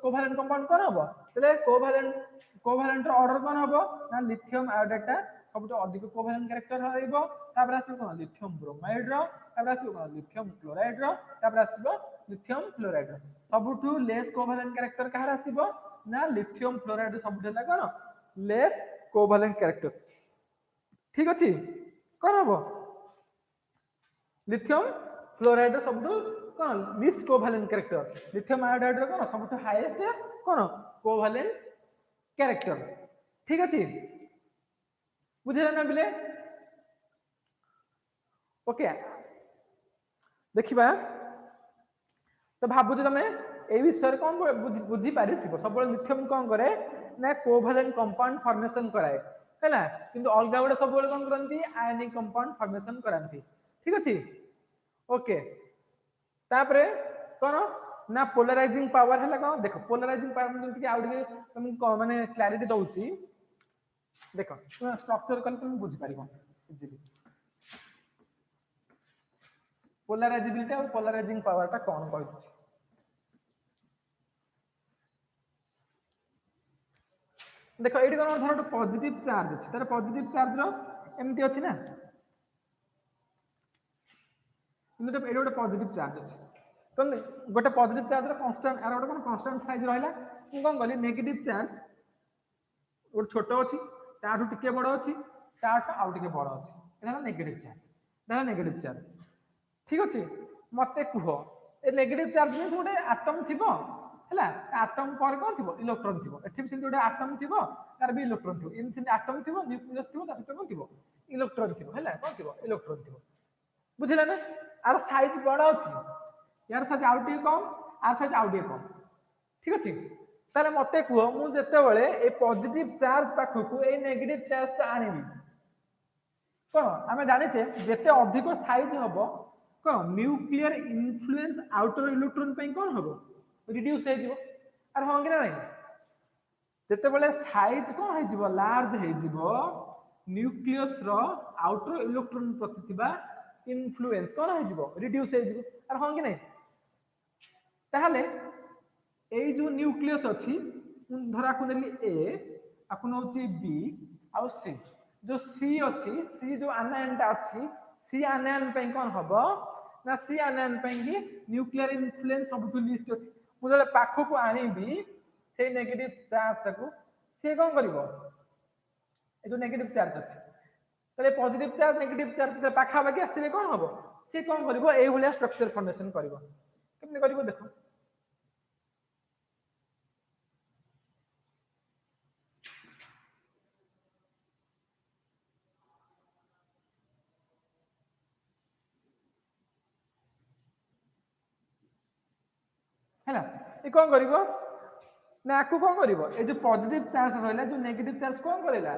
कोवैलेंट कंपाउंड कोन हबो तले कोवैलेंट रो ऑर्डर कोन हबो ना लिथियम आयोडाइड सबटू अधिक कोवैलेंट कैरेक्टर रहइबो तापर आसी कोन लिथियम ब्रोमाइड रो तापर आसी कोन लिथियम क्लोराइड रो तापर आसीबो लिथियम फ्लोराइड रो सबटू लेस कोवैलेंट कैरेक्टर कहार आसीबो ना लिथियम फ्लोराइड सबटू ला कोन लेस कोवैलेंट कैरेक्टर ठीक अछि कोन हबो लिथियम फ्लोराइड सबटू कोन least covalent character lithium iodide रो कोन सबटू हाईएस्ट कोन कोवैलेंट कैरेक्टर ठीक अछि बुझे ना बिले ओके देखिबा तो भाबु जे तमे ए विषय कोन बुझी पारि थिबो सब लिथियम कोन करे ना कोवैलेंट कंपाउंड फॉर्मेशन कराए हैला किंतु अलगा गुडे सब कोन करंती आयनिक कंपाउंड फॉर्मेशन करांती ठीक अछि ओके तापरे कोन ना पोलराइजिंग पावर हैला कोन देखो पोलराइजिंग पावर जेंति कि आउडी तुम माने क्लैरिटी दउची देखो स्ट्रक्चर कल तुम बुझी पारिबो इजीली पोलराइजिबिलिटी और पोलराइजिंग पावर ता कोन कहै देखो एडी कोन धर पॉजिटिव चार्ज अछि तार पॉजिटिव चार्ज रो एमती अछि ना किंतु एडी गोटे पॉजिटिव चार्ज अछि तो गोटे पॉजिटिव चार्ज रो कांस्टेंट आर गोटे कोन कांस्टेंट साइज रहला मु कोन कहली नेगेटिव चार्ज गोटे छोटो अछि ताठू टिके बड़ अछि ताठू आउ टिके बड़ अछि एटा नेगेटिव चार्ज एटा नेगेटिव चार्ज ठीक अछि मते कुह ए नेगेटिव चार्ज मींस गोटे एटम थिबो हैला एटम पर कोन थिबो इलेक्ट्रॉन थिबो एठी सिंथ गोटे एटम थिबो तार भी इलेक्ट्रॉन थिबो इन सिंथ एटम थिबो न्यूक्लियस थिबो ता सहित कोन थिबो इलेक्ट्रॉन थिबो हैला कोन थिबो इलेक्ट्रॉन थिबो बुझिला ना आर साइज बड़ अछि यार साइज आउटी कम आर साइज आउटी कम ठीक अछि ताले मते कुह मु जेते बेले ए पॉजिटिव चार्ज पाखकु ए नेगेटिव चार्ज ता आनिबी कोन आमे जानि छे जेते अधिक साइज हबो कोन न्यूक्लियर इन्फ्लुएंस आउटर इलेक्ट्रॉन पे कोन हबो रिड्यूस हे जिवो आर हो गेना नहीं जेते बेले साइज कोन हे जिवो लार्ज हे जिवो न्यूक्लियस रो आउटर इलेक्ट्रॉन प्रति थिबा इन्फ्लुएंस कोन हे जिवो रिड्यूस हे जिवो आर हो गेना ताहले ए जो न्यूक्लियस अछि धरा को नेली ए आपन होची बी आ सी जो सी अछि सी जो आनायन ता अछि सी आनायन पे कोन हबो ना सी आनायन पे की न्यूक्लियर इन्फ्लुएंस सब टू लिस्ट अछि मु जले पाखो को आनिबी से नेगेटिव चार्ज ताको से कोन करिवो ए जो नेगेटिव चार्ज अछि तले पॉजिटिव चार्ज नेगेटिव चार्ज पाखा बाकी आसीबे कोन हबो से कोन करिवो ए भलिया स्ट्रक्चर फॉर्मेशन करिवो केमने करिवो देखो हैला ए कोन करिवो ना आकु कोन करिवो ए जो पॉजिटिव चार्ज रहला जो नेगेटिव चार्ज कोन करेला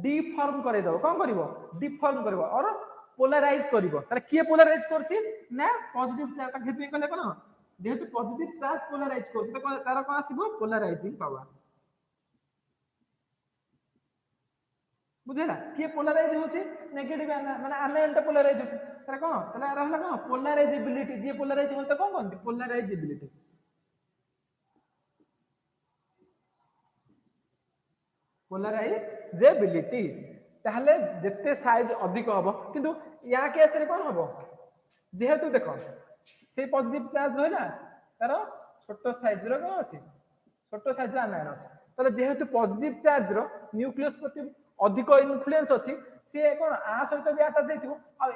डिफॉर्म करे दो कोन करिवो डिफॉर्म करिवो और पोलराइज करिवो तारे के पोलराइज करछि ना पॉजिटिव चार्ज का खेती कले कोन जेहेतु पॉजिटिव चार्ज पोलराइज करछि त तार कोन आसीबो पोलराइजिंग पावर बुझेला के पोलराइज होछि नेगेटिव माने आनायन ता पोलराइज होछि तारे कोन ताले रहला कोन पोलराइजेबिलिटी जे पोलराइज होल त कोन कोन पोलराइजेबिलिटी पोलराइजेबिलिटी ताहले जेते साइज अधिक हबो किंतु या केस रे कोन हबो जेहेतु देखो से पॉजिटिव चार्ज होइला तार छोटो साइज रो कोन अछि छोटो साइज आनायन अछि तले जेहेतु पॉजिटिव चार्ज रो न्यूक्लियस प्रति अधिक इन्फ्लुएंस अछि से कोन आ सहित भी आटा देथिबो आ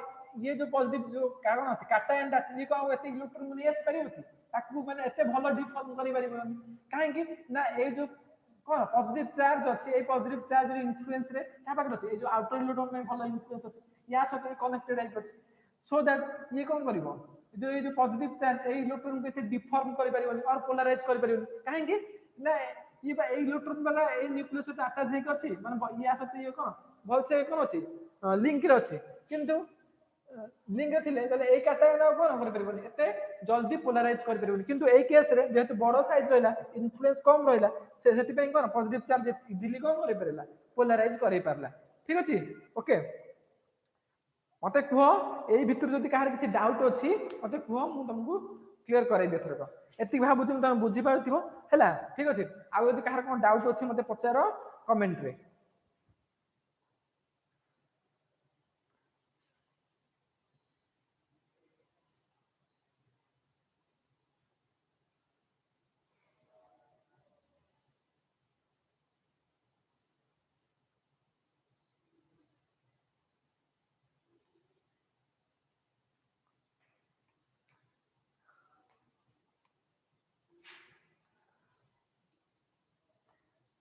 ये जो पॉजिटिव जो कारण अछि काटायन अछि ये को एते इलेक्ट्रॉन नि आसी परिबो कि ताकू माने एते भलो डिफॉर्म करि परिबो काहे कि ना ए जो कोन पॉजिटिव चार्ज अछि ए पॉजिटिव चार्ज रे इन्फ्लुएंस रे का पाकर अछि ए जो आउटर इलेक्ट्रॉन में भलो इन्फ्लुएंस अछि या सहित कनेक्टेड आइछि सो दैट ये कोन करिवो जो पॉजिटिव चार्ज ए इलेक्ट्रॉन को डिफॉर्म करि परिबनी और पोलराइज करि परिबनी काहे कि ना ये बा इलेक्ट्रॉन वाला ए न्यूक्लियस से अटैच हे अछि माने या सहित ये कोन भल से कोन अछि लिंक रे अछि किंतु लिंक थिले तले ए कैटायन कोन कर परिबनी एते जल्दी पोलराइज कर परिबनी किंतु ए केस रे जेतु बड़ो साइज रहला इन्फ्लुएंस कम रहला से सेति पय कोन पॉजिटिव चार्ज इजीली कोन कर परला पोलराइज कर परला ठीक अछि ओके मते कहो एई भितर जदि कहार किछि डाउट अछि मते कहो मु तुमको क्लियर कराइ दे थरक एति भाबु तुम बुझी पारथिबो हैला ठीक अछि आ जदि कहार कोन डाउट अछि मते पचारो कमेंट रे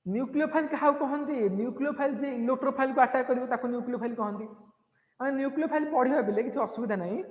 न्यूक्लियोफाइल क्या कहते न्यूक्लियोफाइल जे इलेक्ट्रोफाइल को अटैक करिवो ताको न्यूक्लियोफाइल कहते माने न्यूक्लियोफाइल पढ़िबा बेले किछि असुविधा नहीं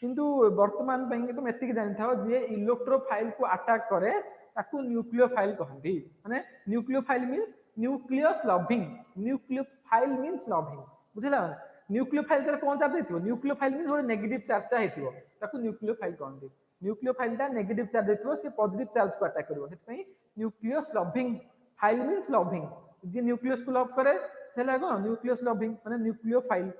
किंतु वर्तमान पई तुम एतिक जानि थाओ जे इलेक्ट्रोफाइल को अटैक करे ताको न्यूक्लियोफाइल कहते माने nucleophile means nucleus loving nucleophile means loving बुझिला न्यूक्लियोफाइल तर कोन चार्ज हेतिबो न्यूक्लियोफाइल मींस ଗୋଟେ नेगेटिव चार्ज ता हेतिबो ताको न्यूक्लियोफाइल कहते न्यूक्लियोफाइल ता नेगेटिव चार्ज हेतिबो से पॉजिटिव चार्ज को अटैक करिवो हेतु पई nucleus loving phile means loving जे न्यूक्लियस को लव करे से लागो न्यूक्लियस लविंग माने न्यूक्लियोफाइल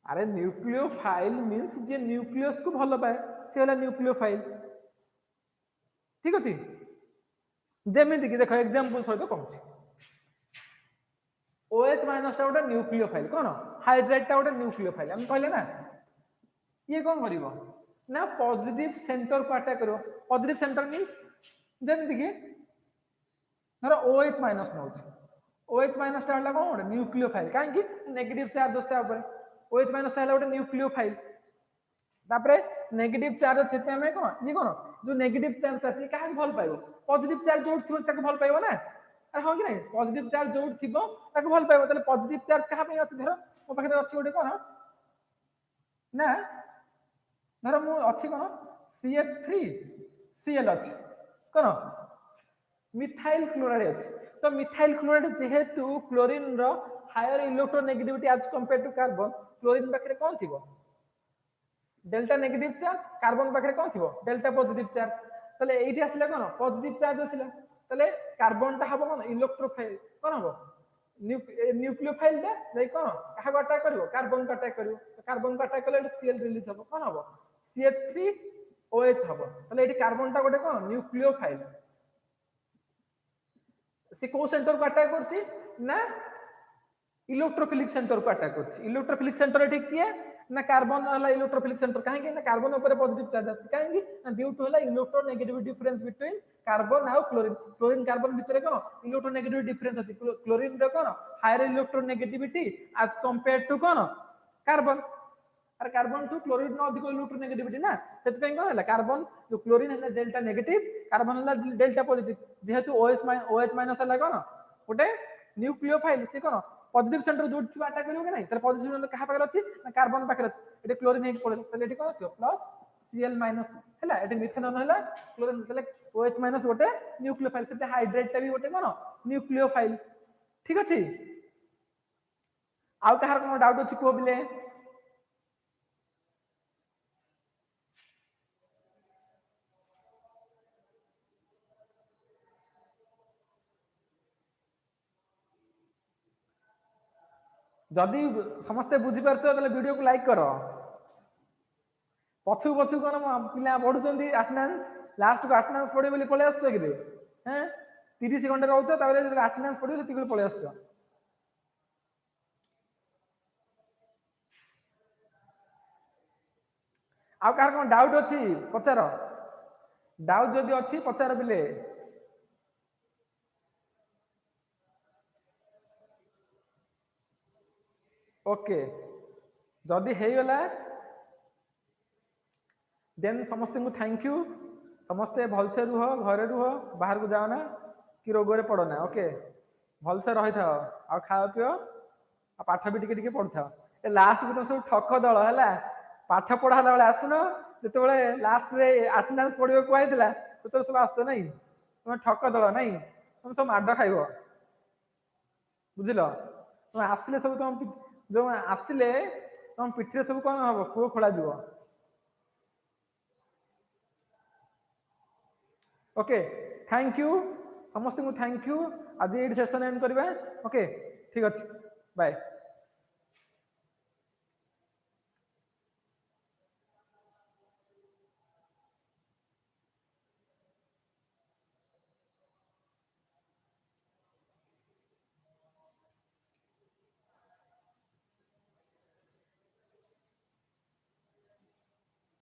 अरे न्यूक्लियोफाइल मीन्स जे न्यूक्लियस को भलो पाए से होला न्यूक्लियोफाइल ठीक अछि जेमिति कि देखो एग्जांपल सहित कहूची OH माइनस टा गोटे न्यूक्लियोफाइल कोन हाइड्राइड टा गोटे न्यूक्लियोफाइल हम कहले ना ये कोन करिवो ना पॉजिटिव सेंटर को अटैक करो पॉजिटिव सेंटर मींस जेमिति कि धर OH माइनस नउछ OH माइनस टा हला कोन न्यूक्लियोफाइल काहे कि नेगेटिव चार्ज दोस्ता ऊपर OH माइनस टा हला गोटे न्यूक्लियोफाइल तापरे नेगेटिव चार्ज से हमें कोन ये कोन जो नेगेटिव चार्ज अछि काहे भल पाइबो पॉजिटिव चार्ज जो थिबो ताके भल पाइबो ना अरे हां कि नहीं पॉजिटिव चार्ज जो थिबो ताके भल पाइबो तले पॉजिटिव चार्ज कहा पे अछि धर मो पाखे अछि गोटे कोन ना धर मु अछि कोन CH3 Cl अछि कोन मिथाइल क्लोराइड अछि तो मिथाइल क्लोराइड जेहेतु क्लोरीन रो higher electronegativity as compare to carbon chlorine पाखे कोन थिबो डेल्टा नेगेटिव चार्ज कार्बन पाखे कोन थिबो डेल्टा पॉजिटिव चार्ज तले एठी आसिला कोन पॉजिटिव चार्ज आसिला तले कार्बन ता हबो कोन इलेक्ट्रोफाइल कोन हबो न्यूक्लियोफाइल दा नै कोन कहा अटैक करिवो कार्बन को अटैक करिवो कार्बन को अटैक कले Cl रिलीज हबो कोन हबो CH3 OH हबो तले एठी कार्बन ता गोटे कोन न्यूक्लियोफाइल से को सेंटर को अटैक करछि ना इलेक्ट्रोफिलिक सेंटर को अटैक करछि इलेक्ट्रोफिलिक सेंटर एठी किए ना कार्बन वाला इलेक्ट्रोफिलिक सेंटर काहे कि ना कार्बन ऊपर पॉजिटिव चार्ज अछि काहे कि ना ड्यू टू हला इलेक्ट्रोनेगेटिविटी डिफरेंस बिटवीन कार्बन और क्लोरीन क्लोरीन कार्बन भितर कोन इलेक्ट्रोनेगेटिविटी डिफरेंस अछि क्लोरीन रो कोन higher electronegativity as compare to कोन कार्बन अरे कार्बन टू क्लोरीन नो अधिक इलेक्ट्रोनेगेटिविटी ना सेत पे कोन हला कार्बन जो क्लोरीन हला डेल्टा नेगेटिव कार्बन हला डेल्टा पॉजिटिव जेहेतु OH माइनस हला कोन गोटे न्यूक्लियोफाइल से कोन पॉजिटिव सेंटर जो छिवा अटैक करियो कि नहीं तर पॉजिटिव सेंटर कहा पाकर अछि ना कार्बन पाकर अछि एटे क्लोरीन हे पड़ल तले एटे कोन अछि प्लस Cl माइनस हला एटे मिथेनॉन हला क्लोरीन तले OH माइनस गोटे न्यूक्लियोफाइल सेते हाइड्रेट टा भी गोटे कोन न्यूक्लियोफाइल ठीक अछि आउ कहार कोन डाउट अछि को बिले जदि समस्ते बुझी पारछ तले वीडियो को लाइक करो पछु पछु कोन पिला पढुचंदी अटेंडेंस लास्ट को अटेंडेंस पढे बोली पळे आछो कि हैं 30 घंटा रहउछ ताबरे अटेंडेंस पढियो सेति को पळे आछो आ कार कोन डाउट अछि पचार डाउट जदि अछि पचार बिले ओके जदि हे गला देन समस्त को थैंक यू समस्ते भलसे रुह घरे रुह बाहर को जाओ ना कि रोग रे पड़ो ना ओके भलसे रही था आ खाओ पिओ आ पाठ भी टिके टिके पढ़ुथा ए लास्ट को तुम सब ठक दल है पाठ पढ़ा बेले आसुन जो लास्ट रे अटेंडेंस पढ़ियो कहला तो सब आस नहीं तुम ठक दल नहीं तुम सब माड खाइब बुझिल तुम आसिले सब तुम जो आसिले तुम पिठे सब कौन हम पुओ खोल ओके थैंक यू समस्त को थैंक यू आज ये सेशन एंड करवा ओके ठीक अच्छे बाय